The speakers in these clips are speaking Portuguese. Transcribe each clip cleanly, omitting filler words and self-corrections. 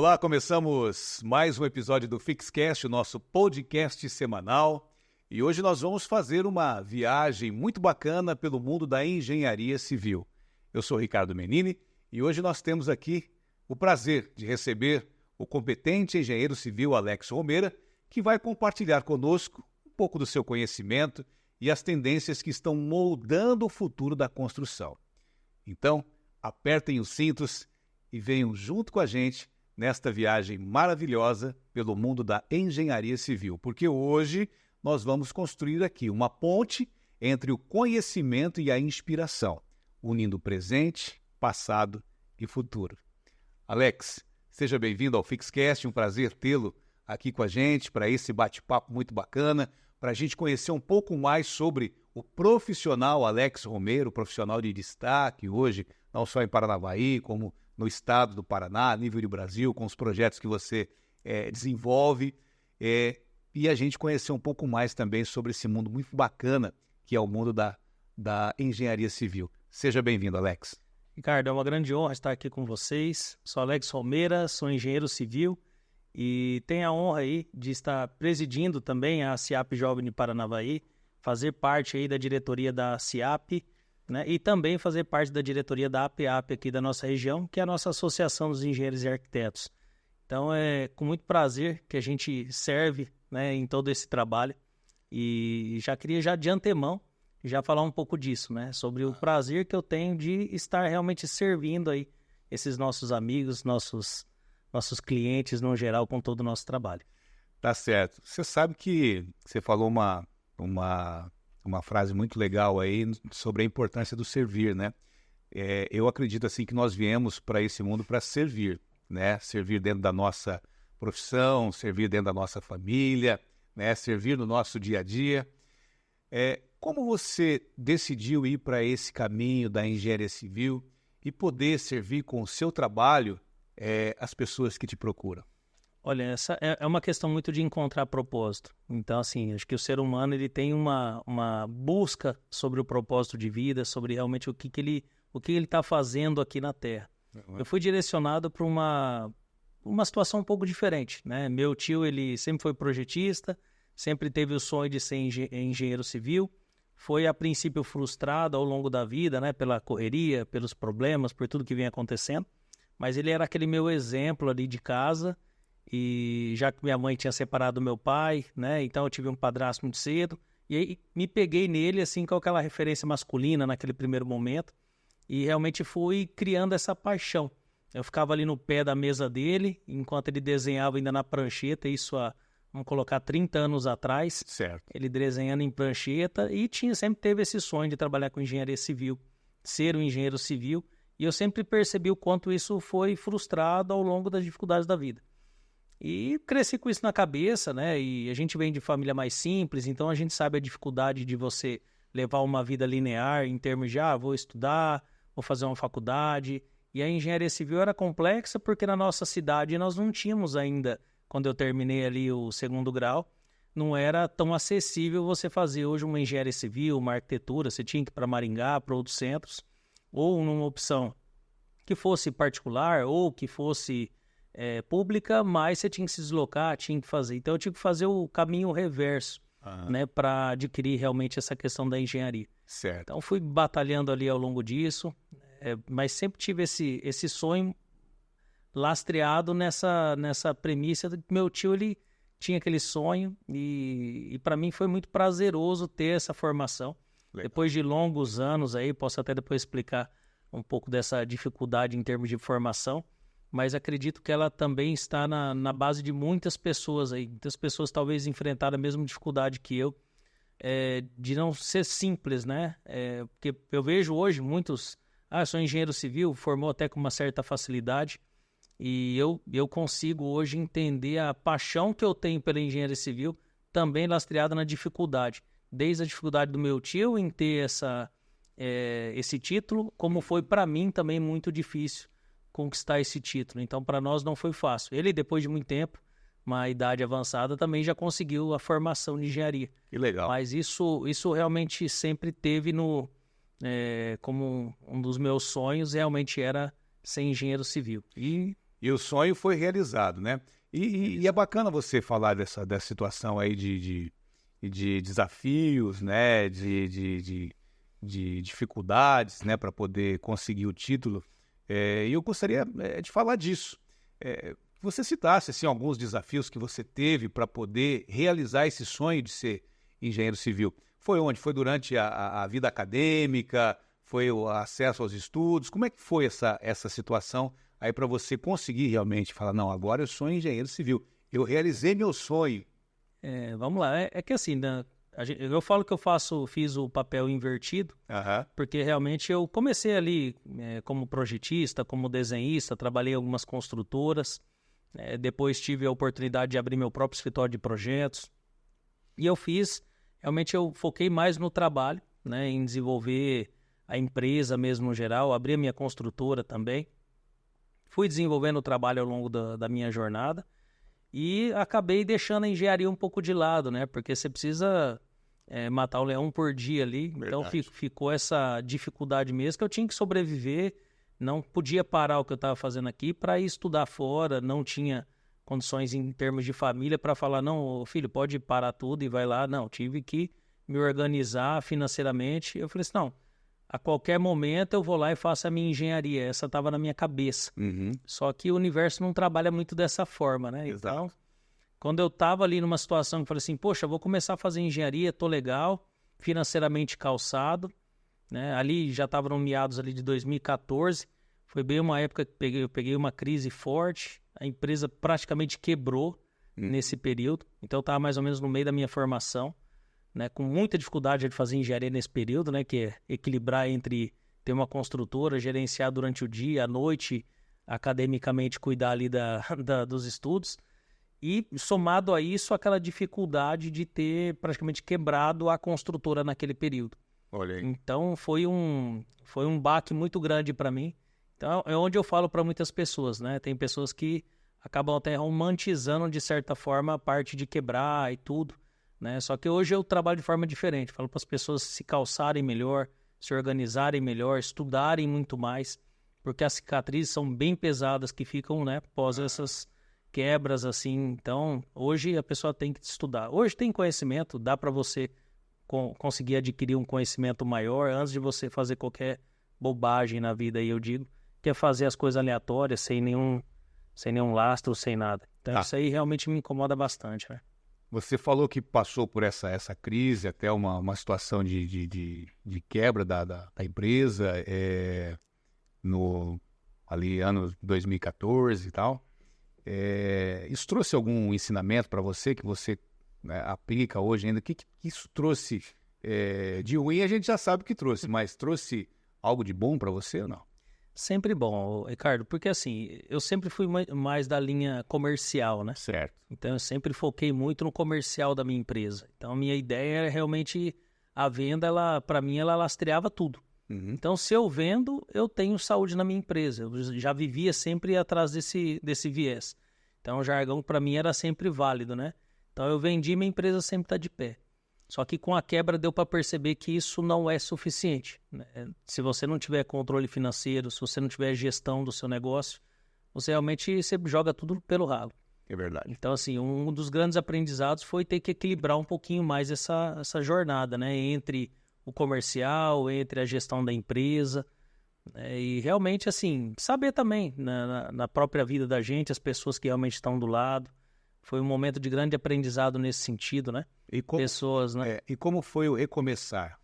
Olá, começamos mais um episódio do Fixcast, o nosso podcast semanal. E hoje nós vamos fazer uma viagem muito bacana pelo mundo da engenharia civil. Eu sou Ricardo Menini e hoje nós temos aqui o prazer de receber o competente engenheiro civil Alex Romeira, que vai compartilhar conosco um pouco do seu conhecimento e as tendências que estão moldando o futuro da construção. Então, apertem os cintos e venham junto com a gente nesta viagem maravilhosa pelo mundo da engenharia civil, porque hoje nós vamos construir aqui uma ponte entre o conhecimento e a inspiração, unindo presente, passado e futuro. Alex, seja bem-vindo ao Fixcast, um prazer tê-lo aqui com a gente para esse bate-papo muito bacana, para a gente conhecer um pouco mais sobre o profissional Alex Romeira, profissional de destaque hoje, não só em Paranavaí, como no estado do Paraná, a nível de Brasil, com os projetos que você desenvolve, e a gente conhecer um pouco mais também sobre esse mundo muito bacana, que é o mundo da engenharia civil. Seja bem-vindo, Alex. Ricardo, é uma grande honra estar aqui com vocês. Sou Alex Romeira, sou engenheiro civil e tenho a honra aí de estar presidindo também a CIAP Jovem de Paranavaí, fazer parte aí da diretoria da CIAP, né, e também fazer parte da diretoria da APAP aqui da nossa região, que é a nossa Associação dos Engenheiros e Arquitetos. Então é com muito prazer que a gente serve, né, em todo esse trabalho e já queria de antemão já falar um pouco disso, né, sobre o prazer que eu tenho de estar realmente servindo aí esses nossos amigos, nossos clientes no geral com todo o nosso trabalho. Tá certo. Você sabe que você falou uma frase muito legal aí sobre a importância do servir, né? Eu acredito assim que nós viemos para esse mundo para servir, né? Servir dentro da nossa profissão, servir dentro da nossa família, né? Servir no nosso dia a dia. Como você decidiu ir para esse caminho da engenharia civil e poder servir com o seu trabalho as pessoas que te procuram? Olha, essa é uma questão muito de encontrar propósito. Então, assim, acho que o ser humano ele tem uma busca sobre o propósito de vida, sobre realmente o que ele está fazendo aqui na Terra. Uhum. Eu fui direcionado para uma situação um pouco diferente, né? Meu tio, ele sempre foi projetista, sempre teve o sonho de ser engenheiro civil, foi a princípio frustrado ao longo da vida, né? Pela correria, pelos problemas, por tudo que vem acontecendo, mas ele era aquele meu exemplo ali de casa. E já que minha mãe tinha separado do meu pai, né? Então eu tive um padrasto muito cedo. E aí me peguei nele, assim, com aquela referência masculina naquele primeiro momento. E realmente fui criando essa paixão. Eu ficava ali no pé da mesa dele, enquanto ele desenhava ainda na prancheta, isso vamos colocar 30 anos atrás. Certo. Ele desenhando em prancheta e sempre teve esse sonho de trabalhar com engenharia civil, ser um engenheiro civil. E eu sempre percebi o quanto isso foi frustrado ao longo das dificuldades da vida. E cresci com isso na cabeça, né? E a gente vem de família mais simples, então a gente sabe a dificuldade de você levar uma vida linear em termos de, vou estudar, vou fazer uma faculdade. E a engenharia civil era complexa porque na nossa cidade nós não tínhamos ainda, quando eu terminei ali o segundo grau, não era tão acessível você fazer hoje uma engenharia civil, uma arquitetura, você tinha que ir para Maringá, para outros centros, ou numa opção que fosse particular ou que fosse pública, mas você tinha que se deslocar, tinha que fazer. Então eu tive que fazer o caminho reverso, né, para adquirir realmente essa questão da engenharia. Certo. Então fui batalhando ali ao longo disso, mas sempre tive esse sonho lastreado nessa premissa de que meu tio ele tinha aquele sonho e para mim foi muito prazeroso ter essa formação. Legal. Depois de longos anos aí, posso até depois explicar um pouco dessa dificuldade em termos de formação, mas acredito que ela também está na base de muitas pessoas aí. Muitas pessoas talvez enfrentaram a mesma dificuldade que eu, de não ser simples, né? Porque eu vejo hoje muitos, eu sou engenheiro civil, formou até com uma certa facilidade, e eu consigo hoje entender a paixão que eu tenho pela engenharia civil, também lastreada na dificuldade. Desde a dificuldade do meu tio em ter esse título, como foi para mim também muito difícil conquistar esse título. Então, para nós não foi fácil. Ele, depois de muito tempo, uma idade avançada, também já conseguiu a formação de engenharia. Que legal. Mas isso realmente sempre teve como um dos meus sonhos, realmente era ser engenheiro civil. E E o sonho foi realizado, né? E é bacana você falar dessa situação aí de desafios, né? De dificuldades, né? Para poder conseguir o título. E eu gostaria de falar disso. Que você citasse assim, alguns desafios que você teve para poder realizar esse sonho de ser engenheiro civil. Foi onde? Foi durante a vida acadêmica? Foi o acesso aos estudos? Como é que foi essa situação aí para você conseguir realmente falar, não, agora eu sou engenheiro civil, eu realizei meu sonho? Vamos lá, é que assim, né, eu falo que fiz o papel invertido, porque realmente eu comecei ali como projetista, como desenhista, trabalhei em algumas construtoras, depois tive a oportunidade de abrir meu próprio escritório de projetos, e realmente eu foquei mais no trabalho, né, em desenvolver a empresa mesmo no geral, abri a minha construtora também, fui desenvolvendo o trabalho ao longo da minha jornada e acabei deixando a engenharia um pouco de lado, né? Porque você precisa matar o leão por dia ali. Verdade. Então ficou essa dificuldade mesmo que eu tinha que sobreviver, não podia parar o que eu estava fazendo aqui para ir estudar fora, não tinha condições em termos de família para falar, não, filho, pode parar tudo e vai lá. Não, tive que me organizar financeiramente. Eu falei assim, não, a qualquer momento eu vou lá e faço a minha engenharia. Essa estava na minha cabeça. Só que o universo não trabalha muito dessa forma, né? Exato. Então, quando eu estava ali numa situação que eu falei assim, poxa, vou começar a fazer engenharia, tô legal, financeiramente calçado, né? Ali já estava no meados ali de 2014. Foi bem uma época que eu peguei uma crise forte. A empresa praticamente quebrou nesse período. Então, eu estava mais ou menos no meio da minha formação, né, com muita dificuldade de fazer engenharia nesse período, né, que é equilibrar entre ter uma construtora, gerenciar durante o dia, à noite, academicamente cuidar ali dos estudos, e somado a isso, aquela dificuldade de ter praticamente quebrado a construtora naquele período. Olha aí. Então, foi um baque muito grande para mim. Então, é onde eu falo para muitas pessoas, né, tem pessoas que acabam até romantizando, de certa forma, a parte de quebrar e tudo, né? Só que hoje eu trabalho de forma diferente. Falo para as pessoas se calçarem melhor, se organizarem melhor, estudarem muito mais, porque as cicatrizes são bem pesadas que ficam, né, após essas quebras assim. Então, hoje a pessoa tem que estudar. Hoje tem conhecimento, dá para você conseguir adquirir um conhecimento maior antes de você fazer qualquer bobagem na vida. Aí eu digo que é fazer as coisas aleatórias, sem nenhum lastro, sem nada. Então, isso aí realmente me incomoda bastante, né? Você falou que passou por essa crise, até uma situação de quebra da empresa, ali ano 2014 e tal. Isso trouxe algum ensinamento para você que você, né, aplica hoje ainda? O que isso trouxe de ruim? A gente já sabe que trouxe, mas trouxe algo de bom para você ou não? Sempre bom, Ricardo, porque assim, eu sempre fui mais da linha comercial, né? Certo. Então, eu sempre foquei muito no comercial da minha empresa. Então, a minha ideia era realmente a venda, para mim, ela lastreava tudo. Então, se eu vendo, eu tenho saúde na minha empresa. Eu já vivia sempre atrás desse viés. Então, o jargão para mim era sempre válido, né? Então, eu vendi, minha empresa sempre está de pé. Só que com a quebra deu para perceber que isso não é suficiente, né? Se você não tiver controle financeiro, se você não tiver gestão do seu negócio, você realmente joga tudo pelo ralo. É verdade. Então, assim, um dos grandes aprendizados foi ter que equilibrar um pouquinho mais essa jornada, né? Entre o comercial, entre a gestão da empresa, né? E realmente, assim, saber também na própria vida da gente, as pessoas que realmente estão do lado. Foi um momento de grande aprendizado nesse sentido, né? Pessoas, né? E como foi o recomeçar?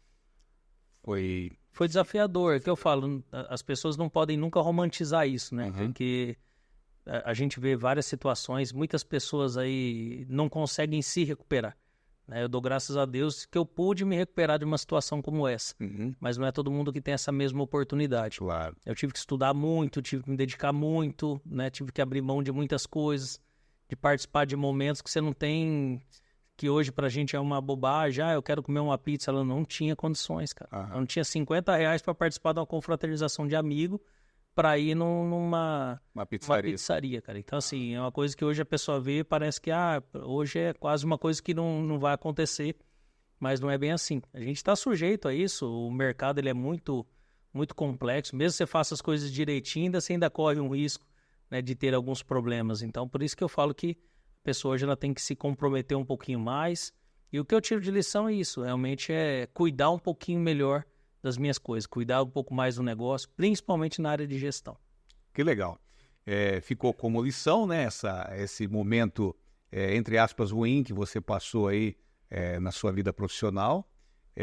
Foi desafiador, que eu falo, as pessoas não podem nunca romantizar isso, né? Porque a gente vê várias situações, muitas pessoas aí não conseguem se recuperar, né? Eu dou graças a Deus que eu pude me recuperar de uma situação como essa, mas não é todo mundo que tem essa mesma oportunidade. Claro. Eu tive que estudar muito, tive que me dedicar muito, né? Tive que abrir mão de muitas coisas, de participar de momentos que você não tem, que hoje pra gente é uma bobagem. Eu quero comer uma pizza. Ela não tinha condições, cara. Eu não tinha R$50 para participar de uma confraternização de amigo para ir numa pizzaria, cara. Então, assim, é uma coisa que hoje a pessoa vê e parece que hoje é quase uma coisa que não vai acontecer, mas não é bem assim. A gente está sujeito a isso. O mercado ele é muito, muito complexo. Mesmo que você faça as coisas direitinho, você ainda corre um risco né, de ter alguns problemas. Então, por isso que eu falo que a pessoa hoje ela tem que se comprometer um pouquinho mais. E o que eu tiro de lição é isso, realmente é cuidar um pouquinho melhor das minhas coisas, cuidar um pouco mais do negócio, principalmente na área de gestão. Que legal. Ficou como lição, né, esse momento, entre aspas, ruim que você passou aí na sua vida profissional.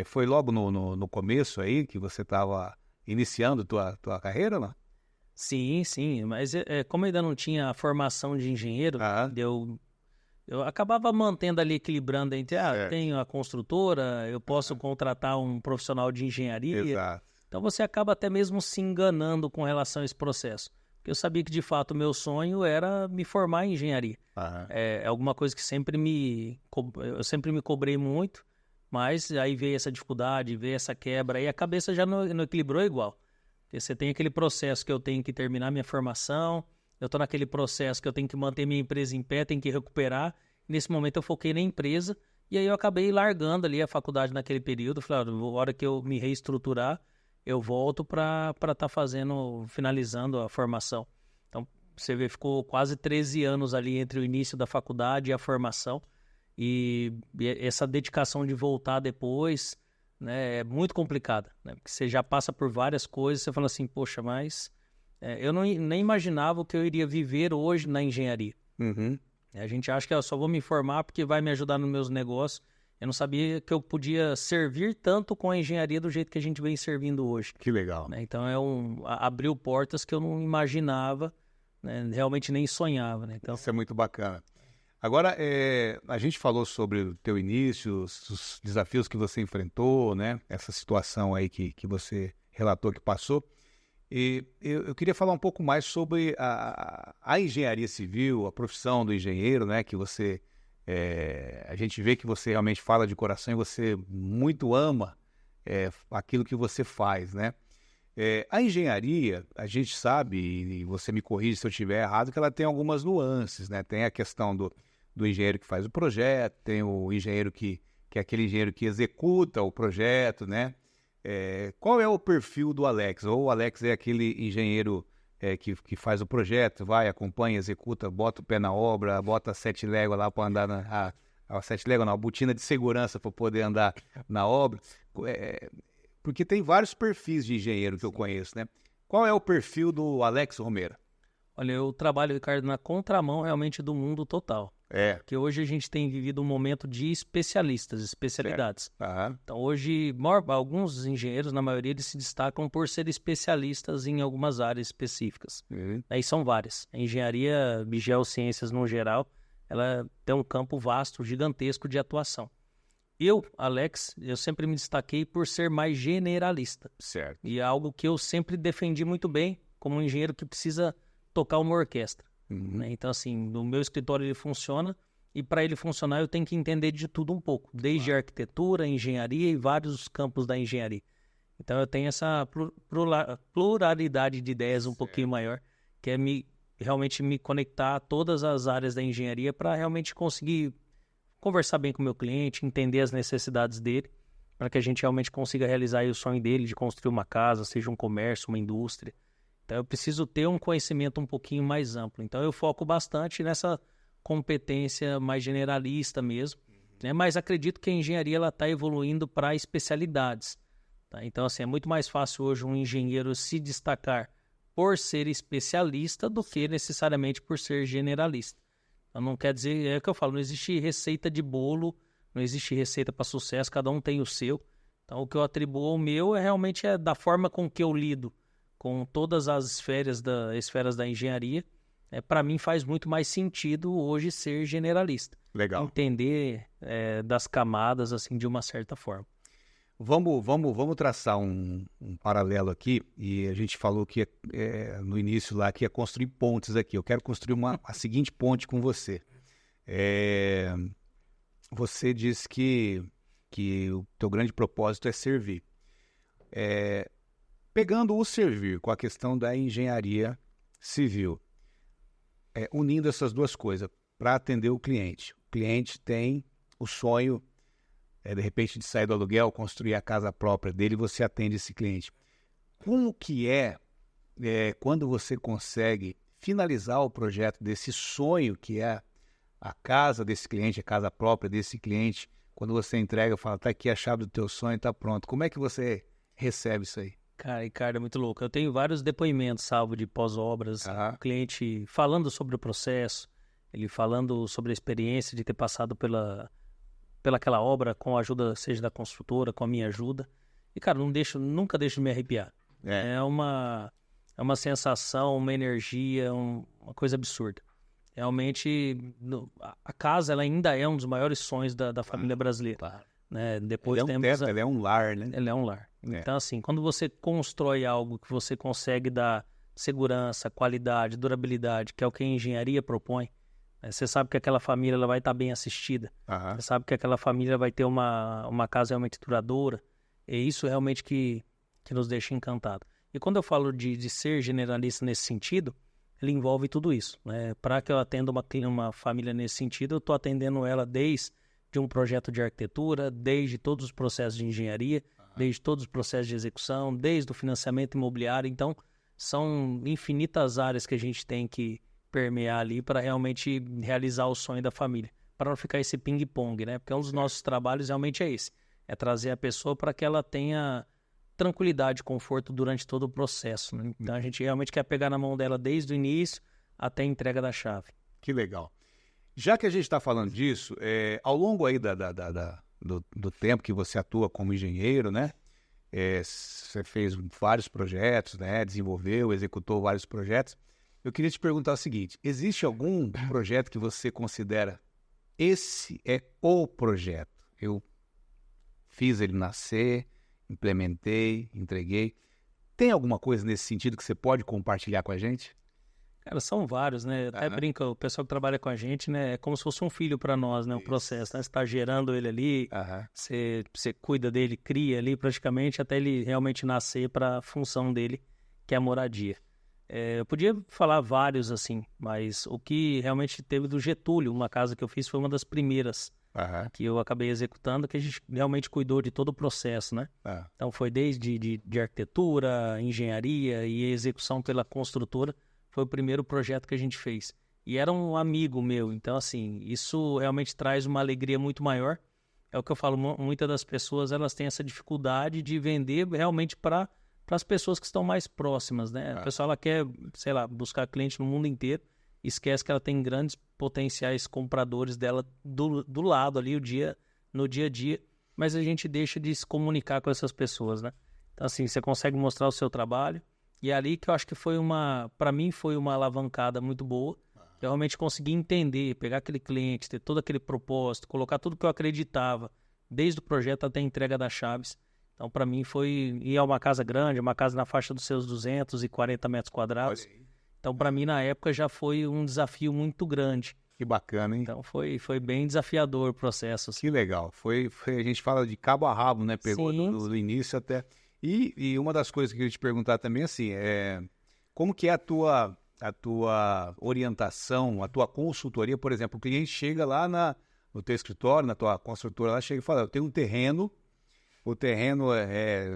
Foi logo no começo aí que você estava iniciando tua carreira, não? Sim, mas como eu ainda não tinha a formação de engenheiro, eu acabava mantendo ali, equilibrando entre, tenho a construtora, eu posso contratar um profissional de engenharia. Exato. Então você acaba até mesmo se enganando com relação a esse processo. Porque eu sabia que, de fato, o meu sonho era me formar em engenharia. É alguma coisa que eu sempre me cobrei muito, mas aí veio essa dificuldade, veio essa quebra, e a cabeça já não equilibrou igual. Porque você tem aquele processo que eu tenho que terminar minha formação, eu estou naquele processo que eu tenho que manter minha empresa em pé, tenho que recuperar. Nesse momento eu foquei na empresa, e aí eu acabei largando ali a faculdade naquele período. Falei, a hora que eu me reestruturar, eu volto para estar finalizando a formação. Então, você vê, ficou quase 13 anos ali entre o início da faculdade e a formação. E essa dedicação de voltar depois, né, é muito complicada, né? Porque você já passa por várias coisas, você fala assim, poxa, mas eu nem imaginava o que eu iria viver hoje na engenharia. Uhum. A gente acha que eu só vou me formar porque vai me ajudar nos meus negócios. Eu não sabia que eu podia servir tanto com a engenharia do jeito que a gente vem servindo hoje. Que legal. Né? Então, abriu portas que eu não imaginava, né? Realmente nem sonhava. Né? Então, isso é muito bacana. Agora, a gente falou sobre o teu início, os desafios que você enfrentou, né? Essa situação aí que você relatou que passou. E eu queria falar um pouco mais sobre a engenharia civil, a profissão do engenheiro, né? Que você... a gente vê que você realmente fala de coração e você muito ama aquilo que você faz, né? A engenharia, a gente sabe, e você me corrige se eu estiver errado, que ela tem algumas nuances, né? Tem a questão do engenheiro que faz o projeto, tem o engenheiro que é aquele engenheiro que executa o projeto, né? Qual é o perfil do Alex? Ou o Alex é aquele engenheiro que faz o projeto, vai, acompanha, executa, bota o pé na obra, bota 7 léguas lá para andar a botina de segurança para poder andar na obra. Porque tem vários perfis de engenheiro que eu conheço, né? Qual é o perfil do Alex Romero? Olha, eu trabalho, Ricardo, na contramão realmente do mundo total. Porque hoje a gente tem vivido um momento de especialidades. Então hoje, alguns engenheiros, na maioria, eles se destacam por ser especialistas em algumas áreas específicas. Aí são várias. A engenharia e geociências, no geral, ela tem um campo vasto, gigantesco de atuação. Alex, eu sempre me destaquei por ser mais generalista. Certo. E é algo que eu sempre defendi muito bem, como um engenheiro que precisa tocar uma orquestra. Né? Então, assim, no meu escritório ele funciona, e para ele funcionar eu tenho que entender de tudo um pouco, desde a arquitetura, engenharia e vários campos da engenharia. Então eu tenho essa pluralidade de ideias um pouquinho maior, que é realmente me conectar a todas as áreas da engenharia para realmente conseguir conversar bem com o meu cliente, entender as necessidades dele, para que a gente realmente consiga realizar aí o sonho dele de construir uma casa, seja um comércio, uma indústria. Então eu preciso ter um conhecimento um pouquinho mais amplo. Então eu foco bastante nessa competência mais generalista mesmo, né? Mas acredito que a engenharia está evoluindo para especialidades. Tá? Então assim, é muito mais fácil hoje um engenheiro se destacar por ser especialista do que necessariamente por ser generalista. Então não quer dizer, é o que eu falo, não existe receita de bolo, não existe receita para sucesso, cada um tem o seu. Então o que eu atribuo ao meu realmente da forma com que eu lido com todas as esferas da engenharia. Para mim faz muito mais sentido hoje ser generalista. Legal. Entender das camadas assim de uma certa forma. Vamos traçar um paralelo aqui, e a gente falou que no início lá que ia construir pontes aqui. Eu quero construir a seguinte ponte com você. Você disse que o teu grande propósito é servir. Pegando o servir com a questão da engenharia civil, unindo essas duas coisas para atender o cliente. O cliente tem o sonho, de repente, de sair do aluguel, construir a casa própria dele, você atende esse cliente. Como que quando você consegue finalizar o projeto desse sonho que é a casa desse cliente, a casa própria desse cliente, quando você entrega, fala, tá aqui a chave do teu sonho, tá pronto. Como é que você recebe isso aí? Cara, Ricardo, é muito louco. Eu tenho vários depoimentos, salvo de pós-obras, o cliente falando sobre o processo, ele falando sobre a experiência de ter passado pela aquela obra com a ajuda, seja da construtora, com a minha ajuda. E, cara, nunca deixo de me arrepiar. É uma sensação, uma energia, uma coisa absurda. Realmente, a casa ela ainda é um dos maiores sonhos da família brasileira. Claro. Né? Depois Ela é um lar, né? Ela é um lar. Então, assim, quando você constrói algo que você consegue dar segurança, qualidade, durabilidade, que é o que a engenharia propõe, né? Você sabe que aquela família ela vai estar bem assistida. Você sabe que aquela família vai ter uma casa realmente duradoura. É isso realmente que nos deixa encantado. E quando eu falo de ser generalista nesse sentido, ele envolve tudo isso. Né? Para que eu atenda uma família nesse sentido, eu estou atendendo ela desde um projeto de arquitetura, desde todos os processos de engenharia, desde todos os processos de execução, desde o financiamento imobiliário. Então, são infinitas áreas que a gente tem que permear ali para realmente realizar o sonho da família, para não ficar esse ping-pong, né? Porque um dos nossos trabalhos realmente é esse, é trazer a pessoa para que ela tenha tranquilidade e conforto durante todo o processo. Né? Então, a gente realmente quer pegar na mão dela desde o início até a entrega da chave. Que legal. Já que a gente está falando disso, ao longo aí do tempo que você atua como engenheiro, né? Você fez vários projetos, né? Desenvolveu, executou vários projetos. Eu queria te perguntar o seguinte, existe algum projeto que você considera esse é o projeto? Eu fiz ele nascer, implementei, entreguei. Tem alguma coisa nesse sentido que você pode compartilhar com a gente? Cara, são vários, né? Até brinca, o pessoal que trabalha com a gente, né? É como se fosse um filho para nós, né? O processo, né? Você está gerando ele ali, você cuida dele, cria ali praticamente até ele realmente nascer para a função dele, que é a moradia. Eu podia falar vários, assim, mas o que realmente teve do Getúlio, uma casa que eu fiz, foi uma das primeiras que eu acabei executando, que a gente realmente cuidou de todo o processo, né? Então foi desde de arquitetura, engenharia e execução pela construtora. Foi o primeiro projeto que a gente fez. E era um amigo meu. Então, assim, isso realmente traz uma alegria muito maior. É o que eu falo, muitas das pessoas, elas têm essa dificuldade de vender realmente para as pessoas que estão mais próximas, né? A pessoa, ela quer, sei lá, buscar cliente no mundo inteiro, esquece que ela tem grandes potenciais compradores dela do lado ali, no dia a dia, mas a gente deixa de se comunicar com essas pessoas, né? Então, assim, você consegue mostrar o seu trabalho, e é ali que eu acho que para mim foi uma alavancada muito boa. Eu realmente consegui entender, pegar aquele cliente, ter todo aquele propósito, colocar tudo que eu acreditava, desde o projeto até a entrega das chaves. Então, para mim e é uma casa grande, uma casa na faixa dos seus 240 metros quadrados. Então, para mim, na época, já foi um desafio muito grande. Que bacana, hein? Então, foi bem desafiador o processo. Assim. Que legal. A gente fala de cabo a rabo, né? Pegou do início até... E uma das coisas que eu queria te perguntar também, assim, como que é a tua orientação, a tua consultoria? Por exemplo, o cliente chega lá no teu escritório, na tua construtora, lá chega e fala, eu tenho um terreno, o terreno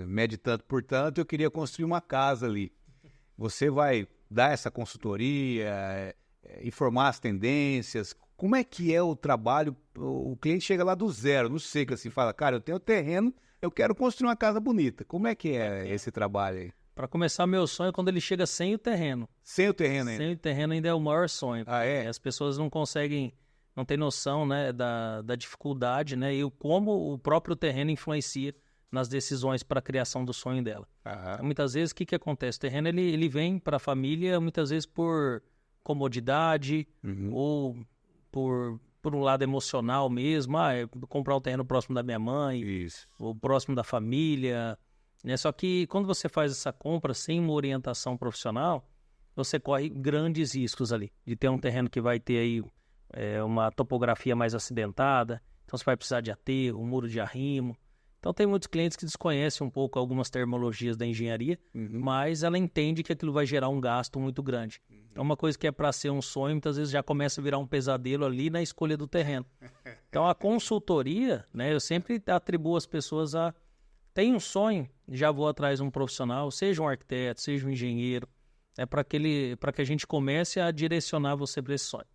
mede tanto por tanto, eu queria construir uma casa ali. Você vai dar essa consultoria, informar as tendências? Como é que é o trabalho? O cliente chega lá do zero, no seco, assim, fala, cara, eu tenho terreno, eu quero construir uma casa bonita. Como é que é esse trabalho aí? Para começar, meu sonho é quando ele chega sem o terreno. Sem o terreno ainda? Sem o terreno ainda é o maior sonho. As pessoas não conseguem, não têm noção, né, da dificuldade, né, e como o próprio terreno influencia nas decisões para a criação do sonho dela. Então, muitas vezes, o que acontece? O terreno ele vem para a família, muitas vezes por comodidade ou por um lado emocional mesmo, comprar um terreno próximo da minha mãe, ou próximo da família, né? Só que quando você faz essa compra sem uma orientação profissional, você corre grandes riscos ali, de ter um terreno que vai ter aí uma topografia mais acidentada, então você vai precisar de aterro, um muro de arrimo. Então tem muitos clientes que desconhecem um pouco algumas terminologias da engenharia, mas ela entende que aquilo vai gerar um gasto muito grande. Então uma coisa que é para ser um sonho, muitas vezes já começa a virar um pesadelo ali na escolha do terreno. Então a consultoria, né, eu sempre atribuo às pessoas tem um sonho, já vou atrás de um profissional, seja um arquiteto, seja um engenheiro, para que a gente comece a direcionar você para esse sonho.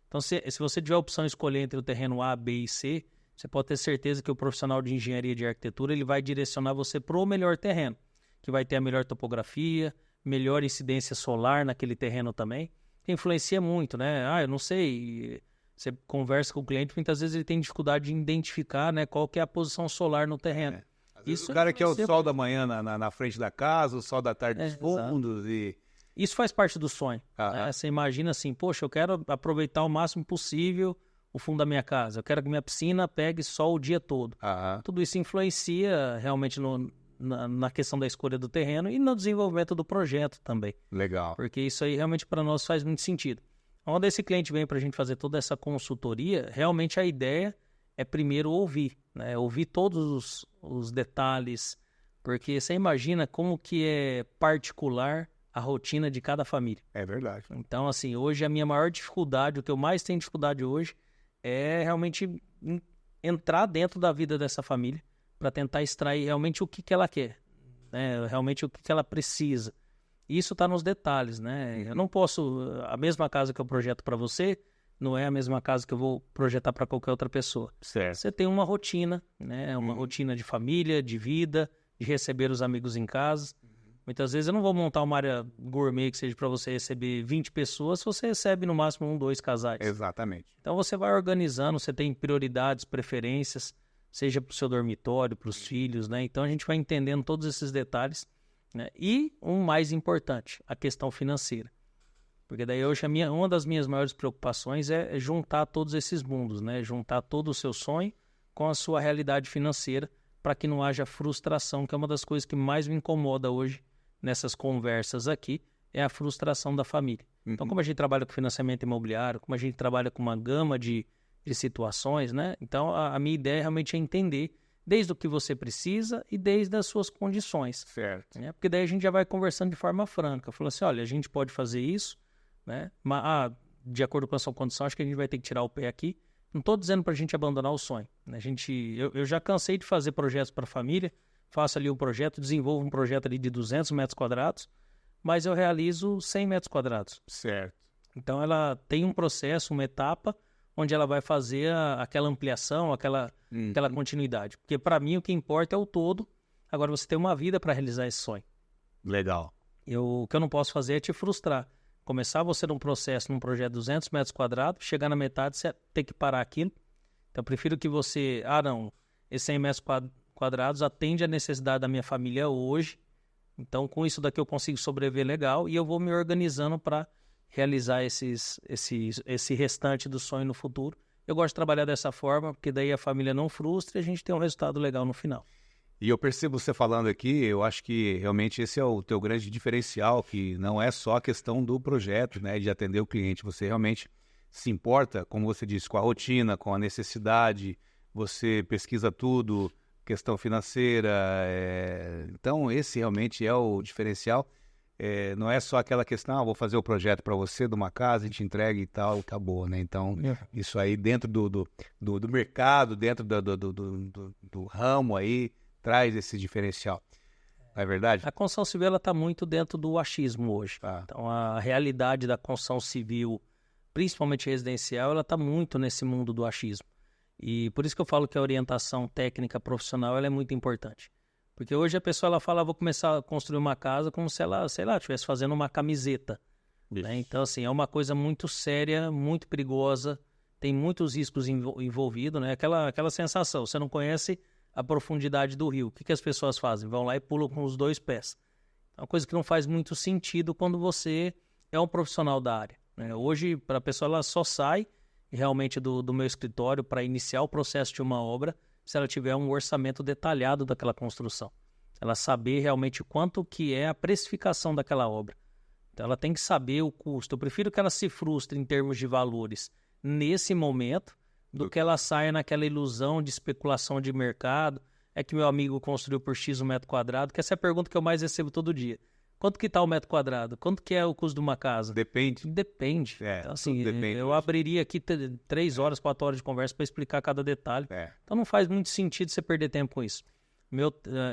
Então, se você tiver a opção de escolher entre o terreno A, B e C, você pode ter certeza que o profissional de engenharia de arquitetura ele vai direcionar você para o melhor terreno, que vai ter a melhor topografia, melhor incidência solar naquele terreno também, que influencia muito, né? Eu não sei, você conversa com o cliente, muitas vezes ele tem dificuldade de identificar, né, qual que é a posição solar no terreno. Às vezes o cara quer o sol da manhã na frente da casa, o sol da tarde dos fundos e... Isso faz parte do sonho. Né? Você imagina assim, poxa, eu quero aproveitar o máximo possível o fundo da minha casa. Eu quero que minha piscina pegue sol o dia todo. Tudo isso influencia realmente na questão da escolha do terreno e no desenvolvimento do projeto também. Legal. Porque isso aí realmente para nós faz muito sentido. Quando esse cliente vem para a gente fazer toda essa consultoria, realmente a ideia é primeiro ouvir, né? Ouvir todos os detalhes, porque você imagina como que é particular a rotina de cada família. É verdade. Então, assim, hoje a minha maior dificuldade, o que eu mais tenho dificuldade hoje, é realmente entrar dentro da vida dessa família para tentar extrair realmente o que ela quer, né? Realmente o que ela precisa. E isso está nos detalhes, né? Eu não posso... A mesma casa que eu projeto para você não é a mesma casa que eu vou projetar para qualquer outra pessoa. Certo. Você tem uma rotina, né? Uma rotina de família, de vida, de receber os amigos em casa. Muitas vezes eu não vou montar uma área gourmet que seja para você receber 20 pessoas, se você recebe no máximo 1, 2 casais. Exatamente. Então você vai organizando, você tem prioridades, preferências, seja para o seu dormitório, para os filhos, né? Então a gente vai entendendo todos esses detalhes, né? E um mais importante, a questão financeira. Porque daí hoje uma das minhas maiores preocupações é juntar todos esses mundos, né? Juntar todo o seu sonho com a sua realidade financeira para que não haja frustração, que é uma das coisas que mais me incomoda hoje nessas conversas aqui, é a frustração da família. Então, como a gente trabalha com financiamento imobiliário, como a gente trabalha com uma gama de situações, né? Então, a minha ideia realmente é entender desde o que você precisa e desde as suas condições. Certo. Né? Porque daí a gente já vai conversando de forma franca. Falando assim, olha, a gente pode fazer isso, né? Mas, de acordo com a sua condição, acho que a gente vai ter que tirar o pé aqui. Não estou dizendo para a gente abandonar o sonho. Né? Eu já cansei de fazer projetos para a família, faço ali um projeto, desenvolvo um projeto ali de 200 metros quadrados, mas eu realizo 100 metros quadrados. Certo. Então, ela tem um processo, uma etapa, onde ela vai fazer aquela ampliação, aquela continuidade. Porque, para mim, o que importa é o todo. Agora, você tem uma vida para realizar esse sonho. Legal. O que eu não posso fazer é te frustrar. Começar você num processo, num projeto de 200 metros quadrados, chegar na metade, você ter que parar aquilo. Então, eu prefiro que você... esses 100 metros quadrados atende a necessidade da minha família hoje, então com isso daqui eu consigo sobreviver legal e eu vou me organizando para realizar esse restante do sonho no futuro. Eu gosto de trabalhar dessa forma, porque daí a família não frustra e a gente tem um resultado legal no final. E eu percebo você falando aqui, eu acho que realmente esse é o teu grande diferencial, que não é só a questão do projeto, né, de atender o cliente, você realmente se importa, como você disse, com a rotina, com a necessidade, você pesquisa tudo, questão financeira, então esse realmente é o diferencial, não é só aquela questão, vou fazer o projeto para você de uma casa, a gente entrega e tal, acabou, né? Então, isso aí dentro do mercado, dentro do ramo aí, traz esse diferencial, não é verdade? A construção civil ela está muito dentro do achismo hoje, então a realidade da construção civil, principalmente residencial, ela está muito nesse mundo do achismo. E por isso que eu falo que a orientação técnica profissional ela é muito importante. Porque hoje a pessoa ela fala, vou começar a construir uma casa como se ela, sei lá, estivesse fazendo uma camiseta. Né? Então, assim, é uma coisa muito séria, muito perigosa, tem muitos riscos envolvidos, né? Aquela sensação, você não conhece a profundidade do rio. O que as pessoas fazem? Vão lá e pulam com os 2 pés. É uma coisa que não faz muito sentido quando você é um profissional da área. Né? Hoje, para a pessoa, ela só sai realmente do meu escritório para iniciar o processo de uma obra, se ela tiver um orçamento detalhado daquela construção. Ela saber realmente quanto que é a precificação daquela obra. Então ela tem que saber o custo. Eu prefiro que ela se frustre em termos de valores nesse momento do que ela saia naquela ilusão de especulação de mercado. É que meu amigo construiu por X um metro quadrado, que essa é a pergunta que eu mais recebo todo dia. Quanto que está o metro quadrado? Quanto que é o custo de uma casa? Depende. Depende. Então, assim, depende. Eu abriria aqui 3 horas, 4 horas de conversa para explicar cada detalhe. Então não faz muito sentido você perder tempo com isso.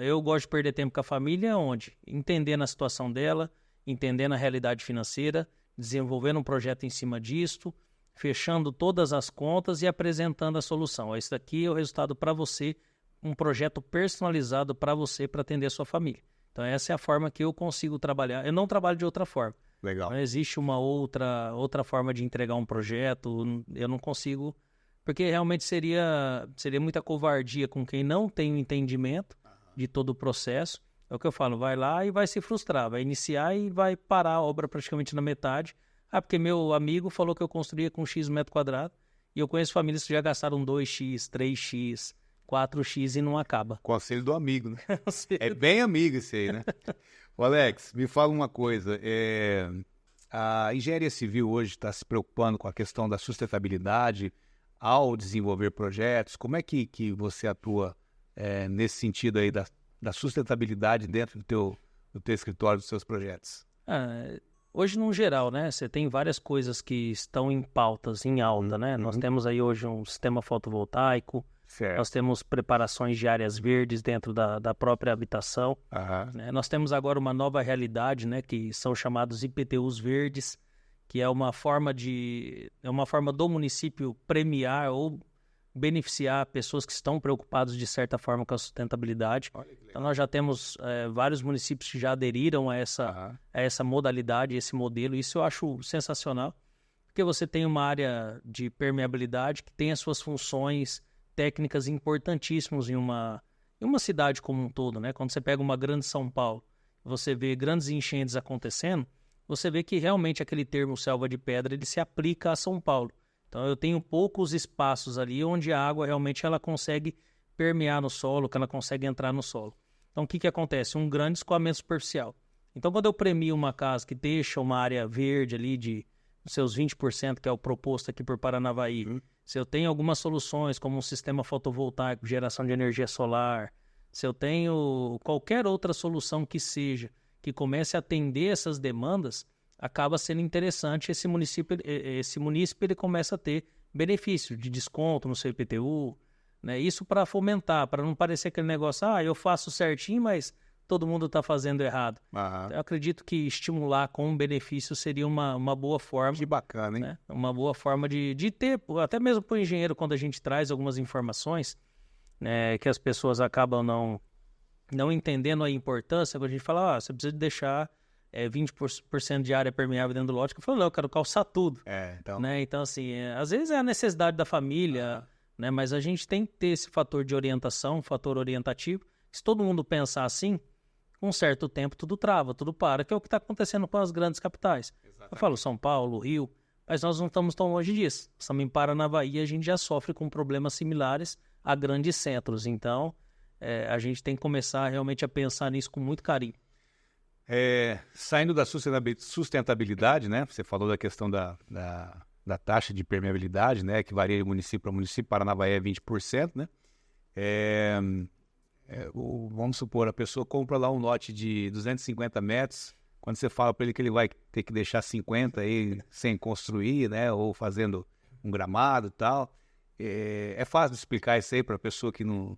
Eu gosto de perder tempo com a família onde? Entendendo a situação dela, entendendo a realidade financeira, desenvolvendo um projeto em cima disto, fechando todas as contas e apresentando a solução. Esse daqui é o resultado para você, um projeto personalizado para você, para atender a sua família. Então essa é a forma que eu consigo trabalhar. Eu não trabalho de outra forma. Legal. Não existe uma outra forma de entregar um projeto, eu não consigo, porque realmente seria muita covardia com quem não tem o entendimento de todo o processo. É o que eu falo, vai lá e vai se frustrar, vai iniciar e vai parar a obra praticamente na metade. Porque meu amigo falou que eu construía com X metro quadrado, e eu conheço famílias que já gastaram 2x, 3x, 4x e não acaba. Conselho do amigo, né? É bem amigo esse aí, né? Ô Alex, me fala uma coisa, a engenharia civil hoje está se preocupando com a questão da sustentabilidade ao desenvolver projetos. Como é que você atua nesse sentido aí da sustentabilidade dentro do teu escritório, dos seus projetos? Hoje, no geral, né, você tem várias coisas que estão em pautas, em alta, né? Nós temos aí hoje um sistema fotovoltaico, certo. Nós temos preparações de áreas verdes dentro da própria habitação. Né? Nós temos agora uma nova realidade, né, que são chamados IPTUs verdes, que é uma forma do município premiar ou beneficiar pessoas que estão preocupadas de certa forma com a sustentabilidade. Então nós já temos vários municípios que já aderiram a essa modalidade, esse modelo. Isso eu acho sensacional, porque você tem uma área de permeabilidade que tem as suas funções técnicas importantíssimas em uma cidade como um todo, né? Quando você pega uma grande São Paulo, você vê grandes enchentes acontecendo, você vê que realmente aquele termo selva de pedra ele se aplica a São Paulo. Então eu tenho poucos espaços ali onde a água realmente ela consegue permear no solo, que ela consegue entrar no solo. Então o que acontece? Um grande escoamento superficial. Então quando eu premio uma casa que deixa uma área verde ali de seus 20%, que é o proposto aqui por Paranavaí, se eu tenho algumas soluções como um sistema fotovoltaico, geração de energia solar, se eu tenho qualquer outra solução que seja, que comece a atender essas demandas, acaba sendo interessante esse município ele começa a ter benefício de desconto no seu IPTU, né? Isso para fomentar, para não parecer aquele negócio, eu faço certinho, mas todo mundo está fazendo errado. Eu acredito que estimular com benefício seria uma boa forma. Que bacana, hein? Né? Uma boa forma de ter, até mesmo para o engenheiro, quando a gente traz algumas informações, né, que as pessoas acabam não entendendo a importância, quando a gente fala, você precisa deixar 20% de área permeável dentro do lote, que eu falo, não, eu quero calçar tudo. Então... Né? Então, assim, às vezes é a necessidade da família, né? Mas a gente tem que ter esse fator de orientação, fator orientativo. Se todo mundo pensar assim, com um certo tempo tudo trava, tudo para, que é o que está acontecendo com as grandes capitais. Exatamente. Eu falo São Paulo, Rio, mas nós não estamos tão longe disso. Estamos em Paranavaí, a gente já sofre com problemas similares a grandes centros. Então, a gente tem que começar realmente a pensar nisso com muito carinho. Saindo da sustentabilidade, né? Você falou da questão da taxa de permeabilidade, né? Que varia de município para município. Paranavaí é 20%, né? Vamos supor, a pessoa compra lá um lote de 250 metros, quando você fala para ele que ele vai ter que deixar 50 aí sem construir, né, ou fazendo um gramado e tal, é fácil de explicar isso aí para a pessoa que não...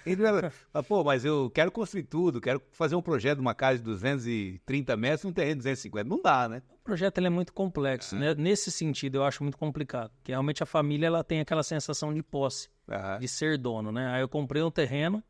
Ele fala, pô, mas eu quero construir tudo, quero fazer um projeto de uma casa de 230 metros num terreno de 250, não dá, né? O projeto ele é muito complexo, né? Nesse sentido eu acho muito complicado, porque realmente a família ela tem aquela sensação de posse, de ser dono, né? Aí eu comprei um terreno,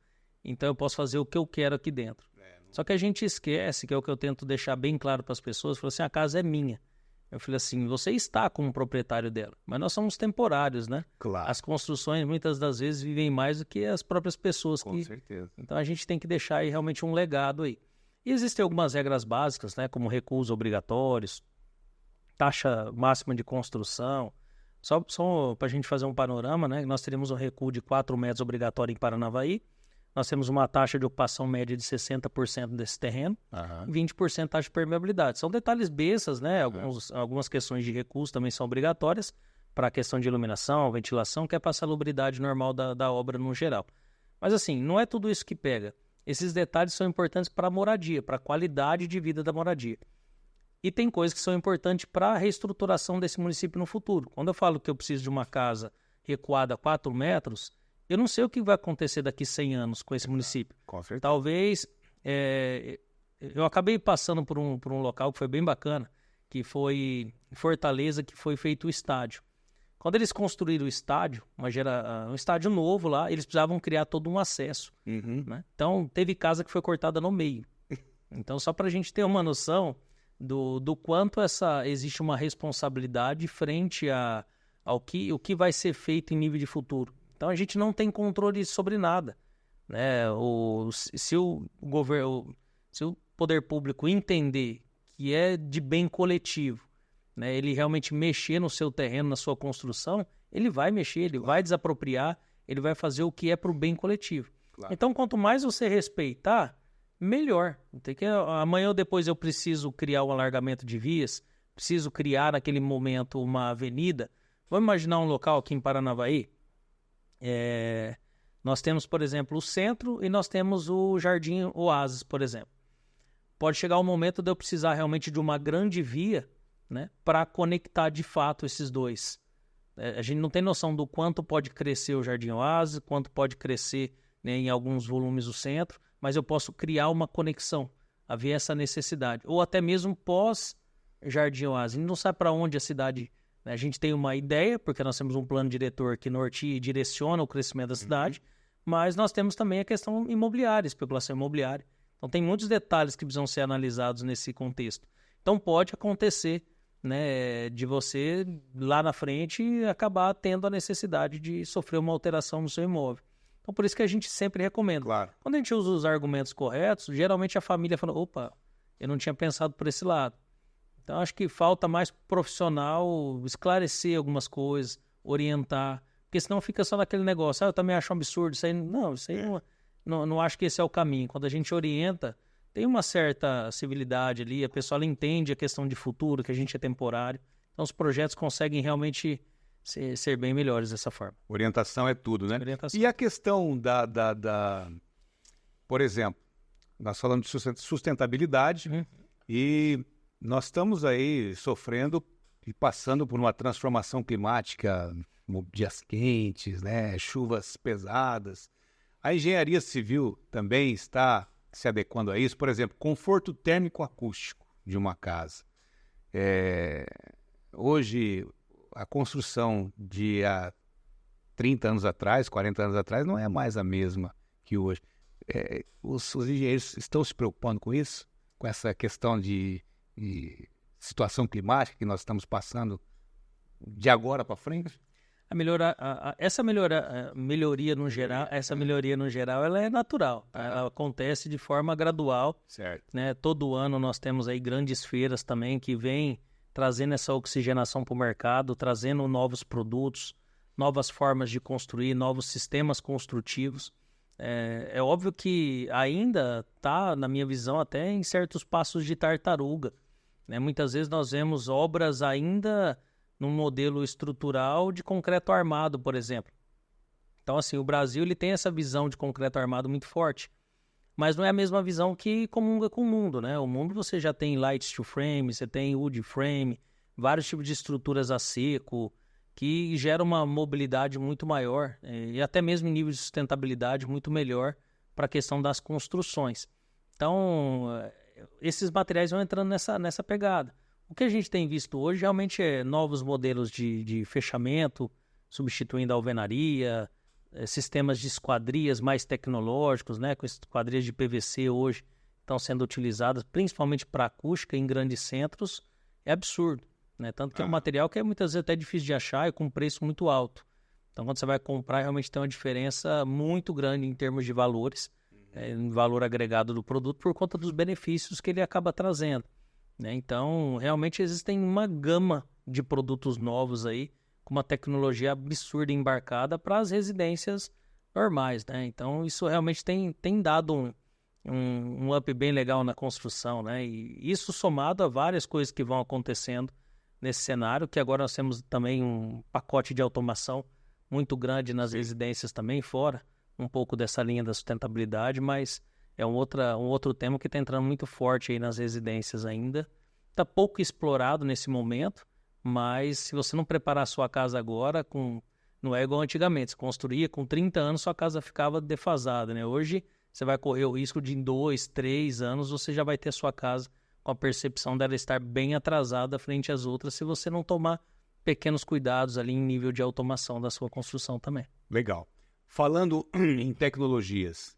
então eu posso fazer o que eu quero aqui dentro. Só que a gente esquece, que é o que eu tento deixar bem claro para as pessoas, falo assim, a casa é minha. Eu falei assim, você está como proprietário dela, mas nós somos temporários, né? Claro. As construções muitas das vezes vivem mais do que as próprias pessoas. Com certeza. Então a gente tem que deixar aí realmente um legado aí. E existem algumas regras básicas, né? Como recuos obrigatórios, taxa máxima de construção. Só para a gente fazer um panorama, né? Nós teríamos um recuo de 4 metros obrigatório em Paranavaí. Nós temos uma taxa de ocupação média de 60% desse terreno, 20% taxa de permeabilidade. São detalhes bestas, né? Algumas questões de recurso também são obrigatórias para a questão de iluminação, ventilação, que é para a salubridade normal da obra no geral. Mas assim, não é tudo isso que pega. Esses detalhes são importantes para a moradia, para a qualidade de vida da moradia. E tem coisas que são importantes para a reestruturação desse município no futuro. Quando eu falo que eu preciso de uma casa recuada a 4 metros... Eu não sei o que vai acontecer daqui 100 anos com esse município. Com certeza. Talvez eu acabei passando por um local que foi bem bacana, que foi em Fortaleza, que foi feito o estádio. Quando eles construíram o estádio, um estádio novo lá, eles precisavam criar todo um acesso. Né? Então, teve casa que foi cortada no meio. Então, só para a gente ter uma noção do quanto existe uma responsabilidade frente ao que vai ser feito em nível de futuro. Então, a gente não tem controle sobre nada. Né? Se o poder público entender que é de bem coletivo, né, ele realmente mexer no seu terreno, na sua construção, ele vai mexer, ele vai desapropriar, ele vai fazer o que é para o bem coletivo. Claro. Então, quanto mais você respeitar, melhor. Amanhã ou depois eu preciso criar um alargamento de vias, preciso criar naquele momento uma avenida. Vamos imaginar um local aqui em Paranavaí. Nós temos, por exemplo, o centro e nós temos o Jardim Oásis, por exemplo. Pode chegar um momento de eu precisar realmente de uma grande via, né, para conectar de fato esses dois. A gente não tem noção do quanto pode crescer o Jardim Oásis, quanto pode crescer, né, em alguns volumes o centro, mas eu posso criar uma conexão, haver essa necessidade. Ou até mesmo pós-Jardim Oásis. A gente não sabe para onde a cidade... Né, a gente tem uma ideia, porque nós temos um plano diretor que norteia e direciona o crescimento da cidade, mas nós temos também a questão imobiliária, especulação imobiliária. Então tem muitos detalhes que precisam ser analisados nesse contexto. Então pode acontecer, né, de você, lá na frente, acabar tendo a necessidade de sofrer uma alteração no seu imóvel. Então, por isso que a gente sempre recomenda. Claro. Quando a gente usa os argumentos corretos, geralmente a família fala, opa, eu não tinha pensado por esse lado. Então, acho que falta mais profissional esclarecer algumas coisas, orientar, porque senão fica só naquele negócio, eu também acho um absurdo, isso aí não acho que esse é o caminho. Quando a gente orienta, tem uma certa civilidade ali, a pessoa ela entende a questão de futuro, que a gente é temporário. Então, os projetos conseguem realmente ser bem melhores dessa forma. Orientação é tudo, né? Orientação. E a questão por exemplo, nós falamos de sustentabilidade e nós estamos aí sofrendo e passando por uma transformação climática, dias quentes, né? Chuvas pesadas. A engenharia civil também está se adequando a isso. Por exemplo, conforto térmico acústico de uma casa. Hoje, a construção de há 30 anos atrás, 40 anos atrás, não é mais a mesma que hoje. Os engenheiros estão se preocupando com isso? Com essa questão de situação climática que nós estamos passando de agora para frente? Essa melhoria no geral, ela é natural. Ela acontece de forma gradual. Certo. Né? Todo ano nós temos aí grandes feiras também que vêm trazendo essa oxigenação para o mercado, trazendo novos produtos, novas formas de construir, novos sistemas construtivos. É óbvio que ainda está, na minha visão, até em certos passos de tartaruga. Né? Muitas vezes nós vemos obras ainda num modelo estrutural de concreto armado, por exemplo. Então, assim, o Brasil ele tem essa visão de concreto armado muito forte, mas não é a mesma visão que comunga com o mundo, né? O mundo você já tem light steel frame, você tem wood frame, vários tipos de estruturas a seco, que geram uma mobilidade muito maior e até mesmo em nível de sustentabilidade muito melhor para a questão das construções. Então, esses materiais vão entrando nessa pegada. O que a gente tem visto hoje realmente é novos modelos de fechamento, substituindo a alvenaria, sistemas de esquadrias mais tecnológicos, né, com esquadrias de PVC hoje estão sendo utilizadas principalmente para acústica em grandes centros, é absurdo. Né? Tanto que é um material que é muitas vezes até difícil de achar e com preço muito alto. Então, quando você vai comprar, realmente tem uma diferença muito grande em termos de valores, em valor agregado do produto, por conta dos benefícios que ele acaba trazendo. Né? Então, realmente existem uma gama de produtos novos aí, com uma tecnologia absurda embarcada para as residências normais. Né? Então, isso realmente tem dado um up bem legal na construção. Né? E isso somado a várias coisas que vão acontecendo nesse cenário, que agora nós temos também um pacote de automação muito grande nas residências também, fora um pouco dessa linha da sustentabilidade, mas é um outro tema que está entrando muito forte aí nas residências ainda. Está pouco explorado nesse momento, mas se você não preparar a sua casa agora, não é igual antigamente. Você construía com 30 anos, sua casa ficava defasada. Né? Hoje, você vai correr o risco de em 2, 3 anos você já vai ter a sua casa com a percepção dela estar bem atrasada frente às outras se você não tomar pequenos cuidados ali em nível de automação da sua construção também. Legal. Falando em tecnologias,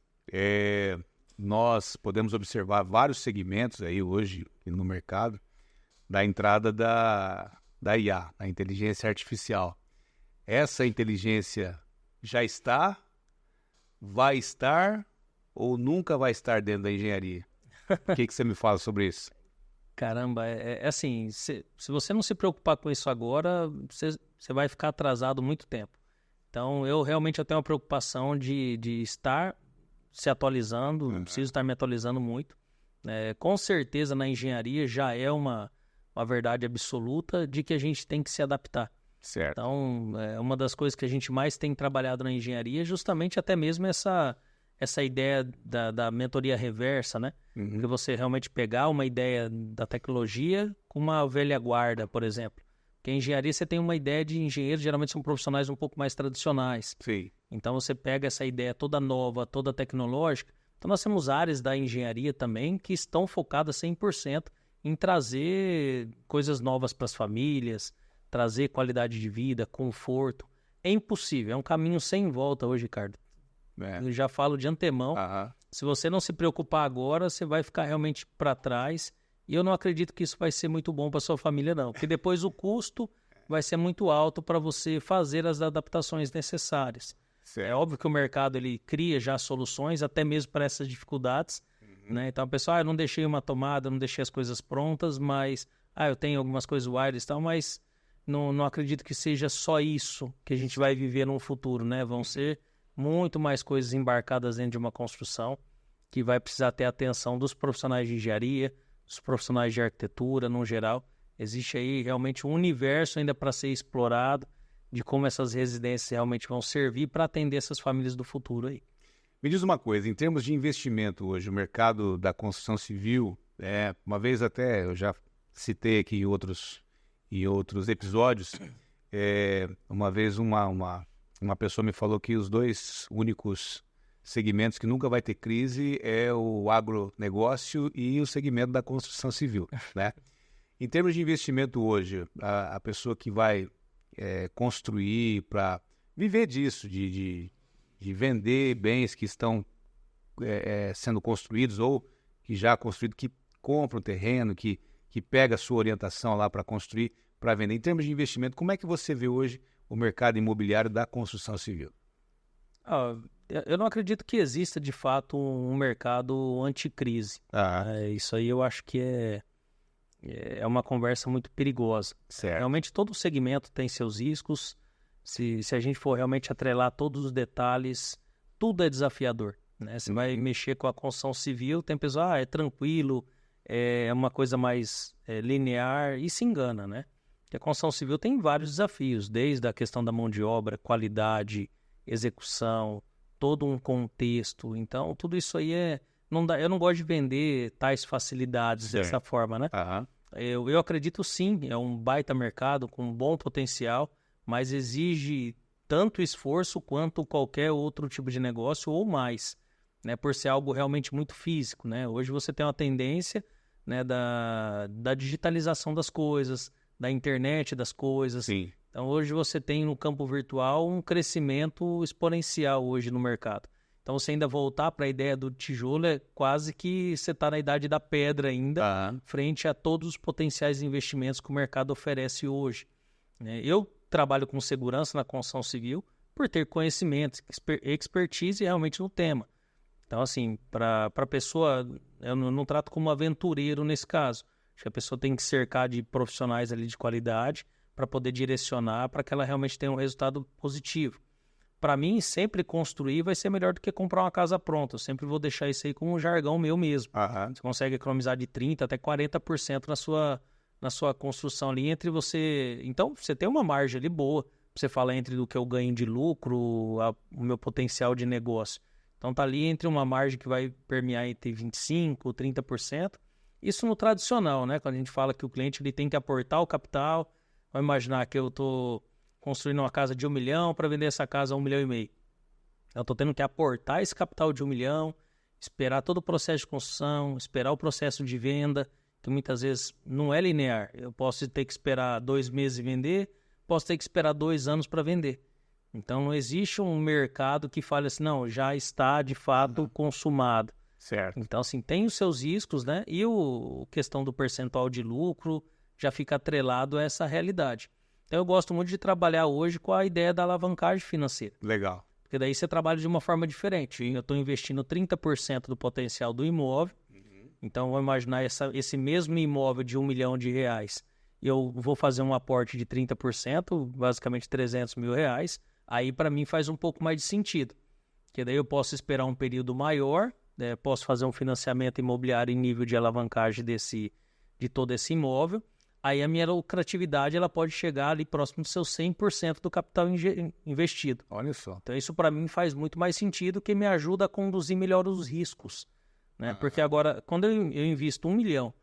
nós podemos observar vários segmentos aí hoje no mercado da entrada da IA, da inteligência artificial. Essa inteligência já está, vai estar ou nunca vai estar dentro da engenharia? O que você me fala sobre isso? Caramba, é assim, se você não se preocupar com isso agora, você vai ficar atrasado muito tempo. Então, eu realmente tenho uma preocupação de estar se atualizando, preciso estar me atualizando muito. Com certeza, na engenharia já é uma verdade absoluta de que a gente tem que se adaptar. Certo. Então, uma das coisas que a gente mais tem trabalhado na engenharia é justamente até mesmo essa ideia da mentoria reversa, né? De você realmente pegar uma ideia da tecnologia com uma velha guarda, por exemplo. Porque em engenharia você tem uma ideia de engenheiros, geralmente são profissionais um pouco mais tradicionais. Sim. Então você pega essa ideia toda nova, toda tecnológica. Então nós temos áreas da engenharia também que estão focadas 100% em trazer coisas novas para as famílias, trazer qualidade de vida, conforto. É impossível, é um caminho sem volta hoje, Ricardo. Eu já falo de antemão, se você não se preocupar agora, você vai ficar realmente para trás. E eu não acredito que isso vai ser muito bom para sua família, não. Porque depois o custo vai ser muito alto para você fazer as adaptações necessárias. Certo. É óbvio que o mercado ele cria já soluções, até mesmo para essas dificuldades. Né? Então, a pessoa, eu não deixei uma tomada, não deixei as coisas prontas, mas eu tenho algumas coisas wireless e tal, mas não acredito que seja só isso que a gente vai viver no futuro, né? Vão ser muito mais coisas embarcadas dentro de uma construção que vai precisar ter a atenção dos profissionais de engenharia, dos profissionais de arquitetura, no geral. Existe aí realmente um universo ainda para ser explorado de como essas residências realmente vão servir para atender essas famílias do futuro aí. Me diz uma coisa, em termos de investimento hoje, o mercado da construção civil, uma vez até eu já citei aqui em outros episódios, uma vez uma pessoa me falou que os 2 únicos segmentos que nunca vai ter crise é o agronegócio e o segmento da construção civil, né? Em termos de investimento hoje, a pessoa que vai construir para viver disso, de vender bens que estão sendo construídos ou que já construídos, que compra um terreno, que pega a sua orientação lá para construir, para vender. Em termos de investimento, como é que você vê hoje o mercado imobiliário da construção civil? Eu não acredito que exista, de fato, um mercado anticrise. Isso aí eu acho que é uma conversa muito perigosa. Certo. Realmente todo segmento tem seus riscos. Se a gente for realmente atrelar todos os detalhes, tudo é desafiador. Né? Você vai mexer com a construção civil, tem pessoa, é tranquilo, é uma coisa mais linear, e se engana, né? Porque a construção civil tem vários desafios, desde a questão da mão de obra, qualidade, execução, todo um contexto. Então, tudo isso aí eu não gosto de vender tais facilidades dessa forma, né? Eu acredito sim, é um baita mercado com um bom potencial, mas exige tanto esforço quanto qualquer outro tipo de negócio ou mais, né? Por ser algo realmente muito físico, né? Hoje você tem uma tendência, né, da digitalização das coisas, da internet das coisas. Sim. Então, hoje você tem no campo virtual um crescimento exponencial hoje no mercado. Então, você ainda voltar para a ideia do tijolo é quase que você está na idade da pedra ainda, frente a todos os potenciais investimentos que o mercado oferece hoje. Eu trabalho com segurança na construção civil por ter conhecimento, expertise realmente no tema. Então, assim, para a pessoa, eu não trato como aventureiro nesse caso. Acho que a pessoa tem que cercar de profissionais ali de qualidade para poder direcionar para que ela realmente tenha um resultado positivo. Para mim, sempre construir vai ser melhor do que comprar uma casa pronta. Eu sempre vou deixar isso aí com um jargão meu mesmo. Você consegue economizar de 30% até 40% na sua construção ali entre você... Então, você tem uma margem ali boa. Você fala entre do que eu ganho de lucro, o meu potencial de negócio. Então, tá ali entre uma margem que vai permear entre 25% e 30%. Isso no tradicional, né? Quando a gente fala que o cliente ele tem que aportar o capital, vamos imaginar que eu estou construindo uma casa de 1 milhão para vender essa casa a 1,5 milhão. Eu estou tendo que aportar esse capital de 1 milhão esperar todo o processo de construção, esperar o processo de venda, que muitas vezes não é linear. Eu posso ter que esperar 2 meses e vender, posso ter que esperar 2 anos para vender. Então, não existe um mercado que fale assim, não, já está de fato consumado. Certo. Então, assim, tem os seus riscos, né? E a questão do percentual de lucro já fica atrelado a essa realidade. Então, eu gosto muito de trabalhar hoje com a ideia da alavancagem financeira. Legal. Porque daí você trabalha de uma forma diferente. Eu estou investindo 30% do potencial do imóvel. Então, vou imaginar esse mesmo imóvel de R$1 milhão, eu vou fazer um aporte de 30%, basicamente R$300 mil. Aí, para mim, faz um pouco mais de sentido. Porque daí eu posso esperar um período maior, posso fazer um financiamento imobiliário em nível de alavancagem de todo esse imóvel. Aí a minha lucratividade ela pode chegar ali próximo dos seus 100% do capital investido. Olha só. Então isso para mim faz muito mais sentido, que me ajuda a conduzir melhor os riscos. Né? Porque agora, quando eu invisto R$1 milhão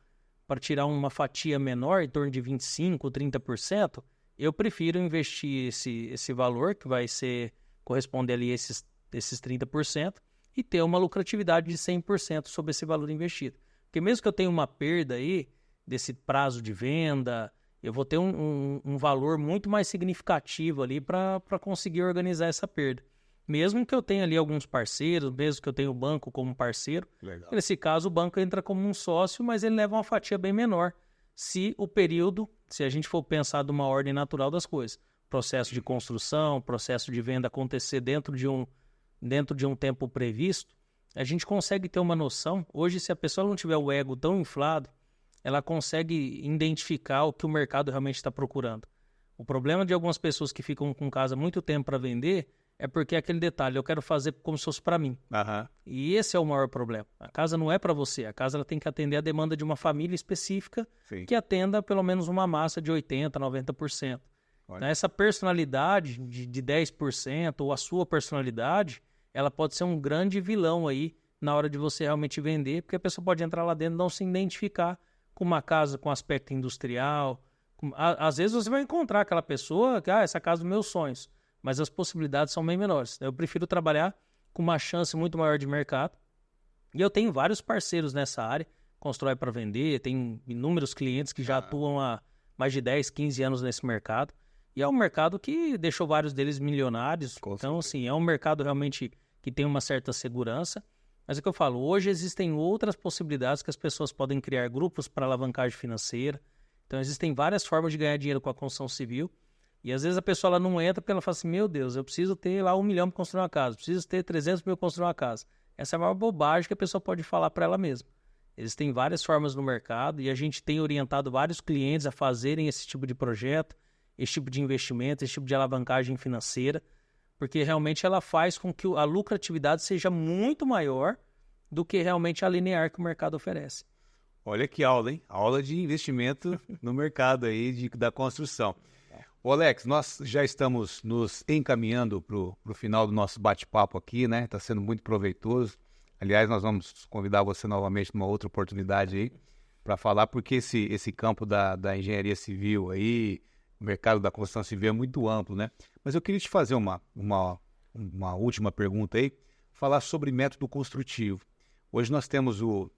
para tirar uma fatia menor, em torno de 25%, 30%, eu prefiro investir esse valor, que vai corresponder ali a esses 30%, e ter uma lucratividade de 100% sobre esse valor investido. Porque mesmo que eu tenha uma perda aí, desse prazo de venda, eu vou ter um valor muito mais significativo ali para conseguir organizar essa perda. Mesmo que eu tenha ali alguns parceiros, mesmo que eu tenha o banco como parceiro, Legal. nesse caso o banco entra como um sócio, mas ele leva uma fatia bem menor. Se a gente for pensar de uma ordem natural das coisas, processo de construção, processo de venda acontecer dentro de um tempo previsto, a gente consegue ter uma noção. Hoje, se a pessoa não tiver o ego tão inflado, ela consegue identificar o que o mercado realmente está procurando. O problema de algumas pessoas que ficam com casa muito tempo para vender é porque é aquele detalhe, eu quero fazer como se fosse para mim. E esse é o maior problema. A casa não é para você, a casa ela tem que atender a demanda de uma família específica. Sim. Que atenda pelo menos uma massa de 80%, 90%. Então, essa personalidade de 10% ou a sua personalidade, ela pode ser um grande vilão aí na hora de você realmente vender, porque a pessoa pode entrar lá dentro e não se identificar com uma casa com aspecto industrial. Às vezes você vai encontrar aquela pessoa que, essa casa dos meus sonhos, mas as possibilidades são bem menores. Eu prefiro trabalhar com uma chance muito maior de mercado. E eu tenho vários parceiros nessa área, constrói para vender, tem inúmeros clientes que já atuam há mais de 10, 15 anos nesse mercado. E é um mercado que deixou vários deles milionários. Então, assim, é um mercado realmente que tem uma certa segurança. Mas é o que eu falo, hoje existem outras possibilidades que as pessoas podem criar grupos para alavancagem financeira. Então, existem várias formas de ganhar dinheiro com a construção civil. E às vezes a pessoa ela não entra porque ela fala assim, meu Deus, eu preciso ter lá R$1 milhão para construir uma casa, preciso ter 300 mil para construir uma casa. Essa é a maior bobagem que a pessoa pode falar para ela mesma. Existem várias formas no mercado e a gente tem orientado vários clientes a fazerem esse tipo de projeto, esse tipo de investimento, esse tipo de alavancagem financeira, porque realmente ela faz com que a lucratividade seja muito maior do que realmente a linear que o mercado oferece. Olha que aula, hein? Aula de investimento no mercado aí da construção. Ô Alex, nós já estamos nos encaminhando para o final do nosso bate-papo aqui, né? Está sendo muito proveitoso. Aliás, nós vamos convidar você novamente numa outra oportunidade aí para falar, porque esse campo da engenharia civil aí, o mercado da construção civil é muito amplo, né? Mas eu queria te fazer uma última pergunta aí, falar sobre método construtivo. Hoje nós temos o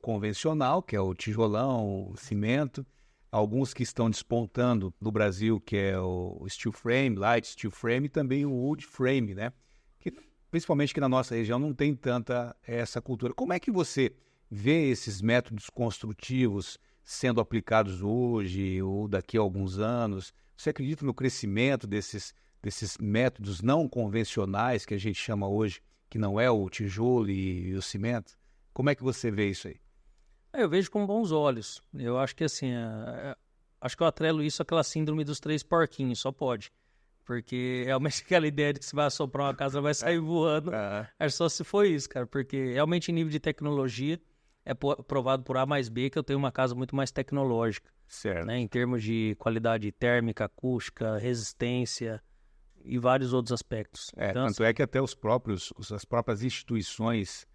convencional, que é o tijolão, o cimento, alguns que estão despontando no Brasil, que é o steel frame, light steel frame, e também o wood frame, né? Que, principalmente que na nossa região não tem tanta essa cultura. Como é que você vê esses métodos construtivos sendo aplicados hoje ou daqui a alguns anos? Você acredita no crescimento desses métodos não convencionais que a gente chama hoje, que não é o tijolo e o cimento? Como é que você vê isso aí? Eu vejo com bons olhos. Eu acho que assim, acho que eu atrelo isso àquela síndrome dos 3 porquinhos, só pode. Porque realmente aquela ideia de que você vai assoprar uma casa, ela vai sair voando. É só se for isso, cara. Porque realmente em nível de tecnologia, é provado por A mais B que eu tenho uma casa muito mais tecnológica. Certo. Né? Em termos de qualidade térmica, acústica, resistência e vários outros aspectos. Então, tanto é que até as próprias instituições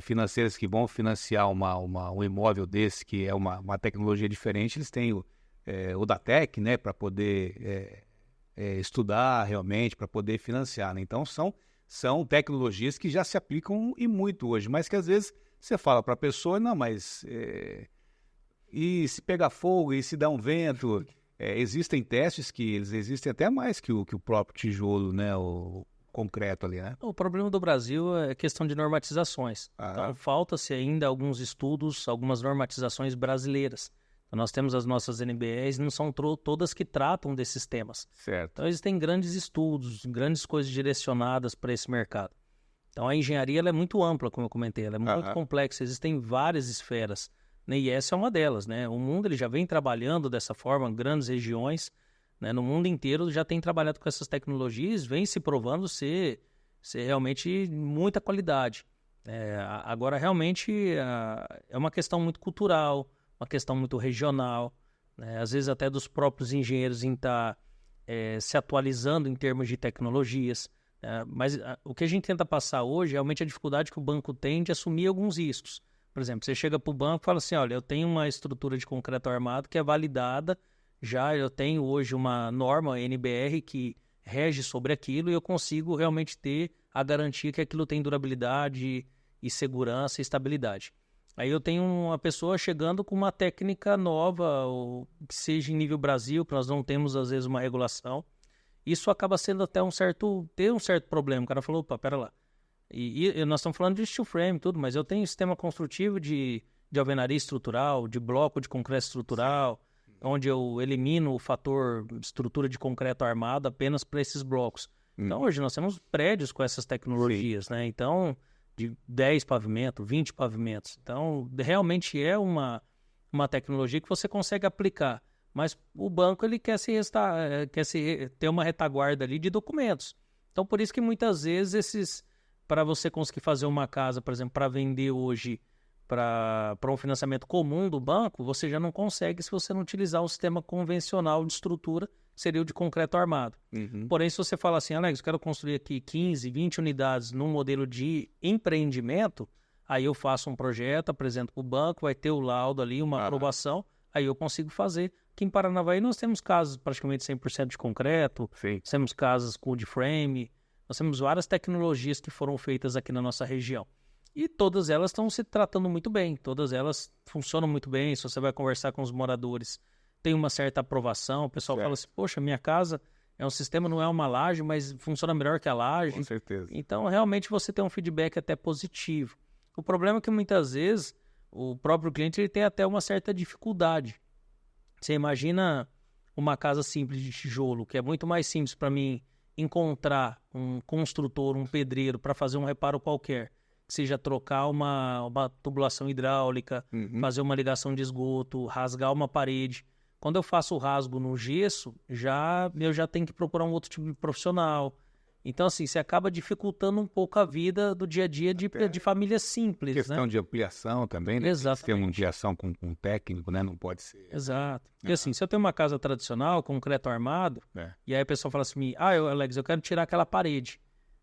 financeiras que vão financiar um imóvel desse, que é uma tecnologia diferente, eles têm o Datec, né, para poder estudar realmente, para poder financiar, né? Então, são tecnologias que já se aplicam e muito hoje, mas que às vezes você fala para a pessoa, não, mas e se pegar fogo, e se dá um vento? Existem testes que eles existem até mais que o próprio tijolo, né, o concreto ali, né? O problema do Brasil é questão de normatizações. Então, falta-se ainda alguns estudos, algumas normatizações brasileiras. Então, nós temos as nossas NBRs, não são todas que tratam desses temas. Certo. Então, existem grandes estudos, grandes coisas direcionadas para esse mercado. Então, a engenharia ela é muito ampla, como eu comentei, ela é muito complexa, existem várias esferas, né? E essa é uma delas, né? O mundo ele já vem trabalhando dessa forma, grandes regiões, né? No mundo inteiro já tem trabalhado com essas tecnologias, vem se provando ser realmente muita qualidade. Agora, realmente, é uma questão muito cultural, uma questão muito regional, né? Às vezes até dos próprios engenheiros em estar se atualizando em termos de tecnologias. Mas o que a gente tenta passar hoje é realmente a dificuldade que o banco tem de assumir alguns riscos. Por exemplo, você chega para o banco e fala assim, olha, eu tenho uma estrutura de concreto armado que é validada, já eu tenho hoje uma norma NBR que rege sobre aquilo e eu consigo realmente ter a garantia que aquilo tem durabilidade e segurança e estabilidade. Aí eu tenho uma pessoa chegando com uma técnica nova, ou que seja em nível Brasil, que nós não temos às vezes uma regulação. Isso acaba sendo até um certo problema. O cara falou, opa, pera lá. E nós estamos falando de steel frame e tudo, mas eu tenho sistema construtivo de alvenaria estrutural, de bloco de concreto estrutural, onde eu elimino o fator estrutura de concreto armado apenas para esses blocos. Então, hoje nós temos prédios com essas tecnologias, né? Então, de 10 pavimentos, 20 pavimentos. Então, realmente é uma tecnologia que você consegue aplicar. Mas o banco ele quer ter uma retaguarda ali de documentos. Então, por isso que muitas vezes para você conseguir fazer uma casa, por exemplo, para vender hoje para um financiamento comum do banco, você já não consegue se você não utilizar o sistema convencional de estrutura, que seria o de concreto armado. Porém, se você fala assim, Alex, eu quero construir aqui 15, 20 unidades num modelo de empreendimento, aí eu faço um projeto, apresento para o banco, vai ter o laudo ali, uma aprovação, aí eu consigo fazer. Aqui em Paranavaí nós temos casas praticamente 100% de concreto, temos casas com wood frame, nós temos várias tecnologias que foram feitas aqui na nossa região. E todas elas estão se tratando muito bem, todas elas funcionam muito bem. Se você vai conversar com os moradores, tem uma certa aprovação. O pessoal fala assim, poxa, minha casa é um sistema, não é uma laje, mas funciona melhor que a laje. Com certeza. Então, realmente, você tem um feedback até positivo. O problema é que, muitas vezes, o próprio cliente ele tem até uma certa dificuldade. Você imagina uma casa simples de tijolo, que é muito mais simples para mim encontrar um construtor, um pedreiro, para fazer um reparo qualquer, que seja trocar uma tubulação hidráulica, fazer uma ligação de esgoto, rasgar uma parede. Quando eu faço o rasgo no gesso, eu já tenho que procurar um outro tipo de profissional. Então, assim, você acaba dificultando um pouco a vida do dia a dia de famílias simples, questão né? de ampliação também, né? Exatamente. Tem uma ampliação com um técnico, né? Não pode ser... Exato. Porque assim, se eu tenho uma casa tradicional, concreto armado, e aí a pessoa fala assim, Alex, eu quero tirar aquela parede.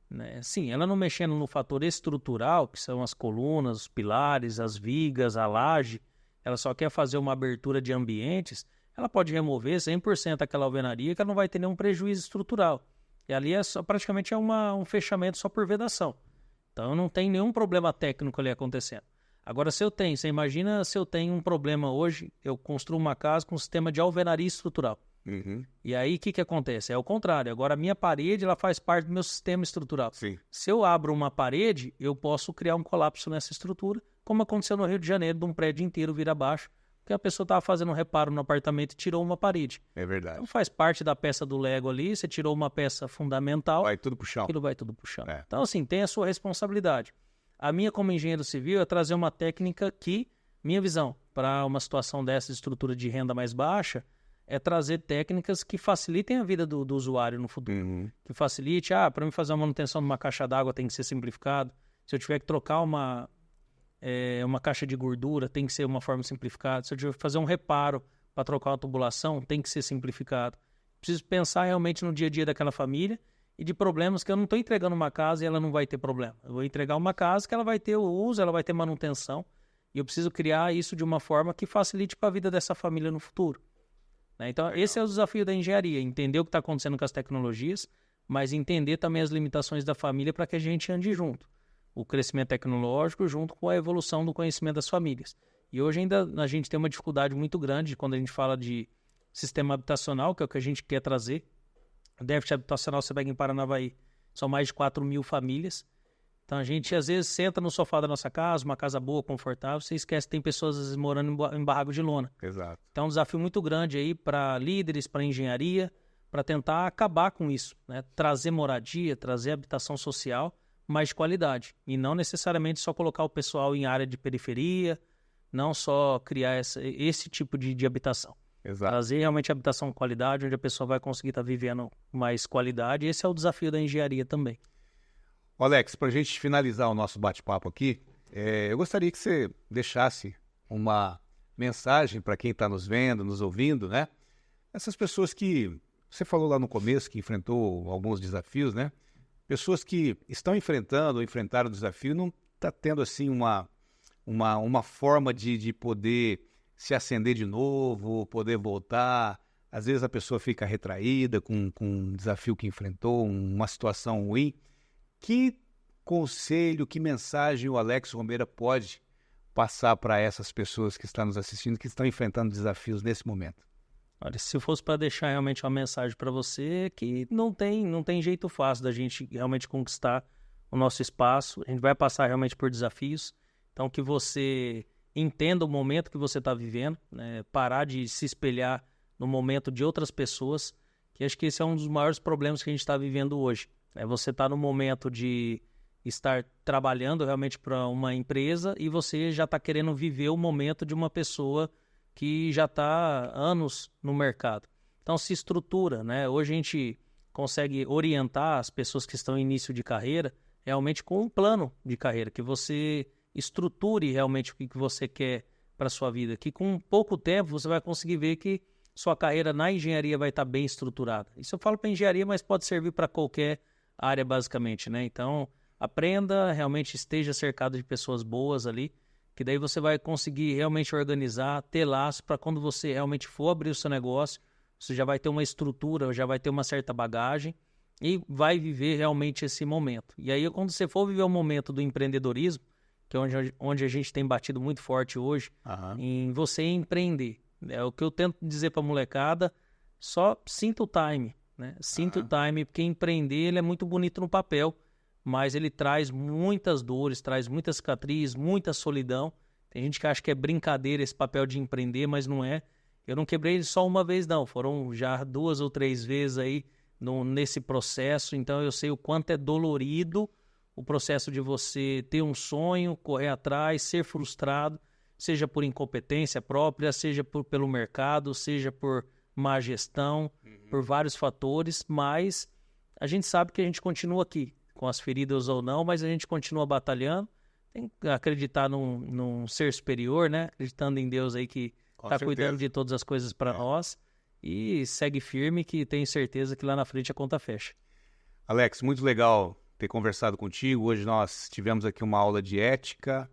Né? Sim, ela não mexendo no fator estrutural, que são as colunas, os pilares, as vigas, a laje, ela só quer fazer uma abertura de ambientes, ela pode remover 100% aquela alvenaria que ela não vai ter nenhum prejuízo estrutural. E ali praticamente é um fechamento só por vedação. Então não tem nenhum problema técnico ali acontecendo. Agora, você imagina se eu tenho um problema hoje, eu construo uma casa com um sistema de alvenaria estrutural. E aí, o que acontece? É o contrário. Agora, a minha parede, ela faz parte do meu sistema estrutural. Se eu abro uma parede, eu posso criar um colapso nessa estrutura, como aconteceu no Rio de Janeiro, de um prédio inteiro vir abaixo, porque a pessoa estava fazendo um reparo no apartamento e tirou uma parede. É verdade. Então, faz parte da peça do Lego ali, você tirou uma peça fundamental. Vai tudo pro chão. Aquilo vai tudo pro chão. Então, assim, tem a sua responsabilidade. A minha, como engenheiro civil, é trazer uma técnica que, minha visão, para uma situação dessa de estrutura de renda mais baixa, é trazer técnicas que facilitem a vida do usuário no futuro. Que facilite, para mim fazer uma manutenção de uma caixa d'água tem que ser simplificado. Se eu tiver que trocar uma caixa de gordura, tem que ser uma forma simplificada. Se eu tiver que fazer um reparo para trocar uma tubulação, tem que ser simplificado. Preciso pensar realmente no dia a dia daquela família e de problemas que eu não estou entregando uma casa e ela não vai ter problema. Eu vou entregar uma casa que ela vai ter o uso, ela vai ter manutenção, e eu preciso criar isso de uma forma que facilite para a vida dessa família no futuro. Então, esse é o desafio da engenharia, entender o que está acontecendo com as tecnologias, mas entender também as limitações da família para que a gente ande junto. O crescimento tecnológico junto com a evolução do conhecimento das famílias. E hoje ainda a gente tem uma dificuldade muito grande quando a gente fala de sistema habitacional, que é o que a gente quer trazer. O déficit habitacional, você pega em Paranavaí, são mais de 4.000 famílias. Então a gente às vezes senta no sofá da nossa casa, uma casa boa, confortável, você esquece que tem pessoas às vezes morando em barraco de lona. Exato. Então é um desafio muito grande aí para líderes, para engenharia, para tentar acabar com isso, né? Trazer moradia, trazer habitação social, mais de qualidade. E não necessariamente só colocar o pessoal em área de periferia, não só criar esse tipo de habitação. Exato. Trazer realmente habitação com qualidade, onde a pessoa vai conseguir estar vivendo mais qualidade. Esse é o desafio da engenharia também. Alex, para a gente finalizar o nosso bate-papo aqui, eu gostaria que você deixasse uma mensagem para quem está nos vendo, nos ouvindo, né? Essas pessoas que você falou lá no começo, que enfrentou alguns desafios, né? Pessoas que estão enfrentando ou enfrentaram o desafio, não está tendo assim uma forma de poder se acender de novo, poder voltar. Às vezes a pessoa fica retraída com um desafio que enfrentou, uma situação ruim. Que conselho, que mensagem o Alex Romeira pode passar para essas pessoas que estão nos assistindo, que estão enfrentando desafios nesse momento? Olha, se fosse para deixar realmente uma mensagem para você, que não tem jeito fácil da gente realmente conquistar o nosso espaço. A gente vai passar realmente por desafios. Então, que você entenda o momento que você está vivendo, né? Parar de se espelhar no momento de outras pessoas, que acho que esse é um dos maiores problemas que a gente está vivendo hoje. Você está no momento de estar trabalhando realmente para uma empresa e você já está querendo viver o momento de uma pessoa que já está há anos no mercado. Então se estrutura, né? Hoje a gente consegue orientar as pessoas que estão em início de carreira realmente com um plano de carreira, que você estruture realmente o que você quer para a sua vida, que com pouco tempo você vai conseguir ver que sua carreira na engenharia vai estar bem estruturada. Isso eu falo para engenharia, mas pode servir para qualquer área basicamente, né? Então, aprenda, realmente esteja cercado de pessoas boas ali, que daí você vai conseguir realmente organizar, ter laço para quando você realmente for abrir o seu negócio, você já vai ter uma estrutura, já vai ter uma certa bagagem e vai viver realmente esse momento. E aí, quando você for viver o momento do empreendedorismo, que é onde a gente tem batido muito forte hoje, em você empreender. É o que eu tento dizer para a molecada, só sinta o time. Né? Sinta o time, porque empreender ele é muito bonito no papel, mas ele traz muitas dores, traz muita cicatriz, muita solidão. Tem gente que acha que é brincadeira esse papel de empreender, mas não é. Eu não quebrei ele só uma vez, não. Foram já 2 ou 3 vezes aí nesse processo. Então eu sei o quanto é dolorido o processo de você ter um sonho, correr atrás, ser frustrado, seja por incompetência própria, seja pelo mercado, seja por má gestão, por vários fatores, mas a gente sabe que a gente continua aqui, com as feridas ou não, mas a gente continua batalhando, tem que acreditar num ser superior, né? Acreditando em Deus aí que está cuidando de todas as coisas para nós, e segue firme que tenho certeza que lá na frente a conta fecha. Alex, muito legal ter conversado contigo. Hoje nós tivemos aqui uma aula de ética,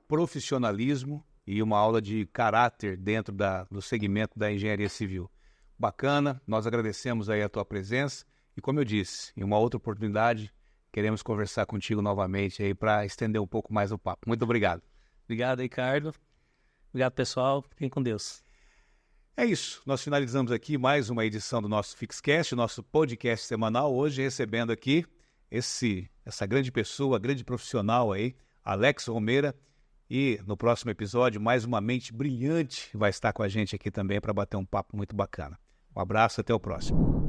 profissionalismo, e uma aula de caráter dentro do segmento da engenharia civil. Bacana, nós agradecemos aí a tua presença e, como eu disse, em uma outra oportunidade, queremos conversar contigo novamente aí para estender um pouco mais o papo. Muito obrigado. Obrigado, Ricardo. Obrigado, pessoal. Fiquem com Deus. É isso, nós finalizamos aqui mais uma edição do nosso Fixcast, nosso podcast semanal, hoje recebendo aqui essa grande pessoa, grande profissional aí, Alex Romeira. E no próximo episódio, mais uma mente brilhante vai estar com a gente aqui também para bater um papo muito bacana. Um abraço, até o próximo.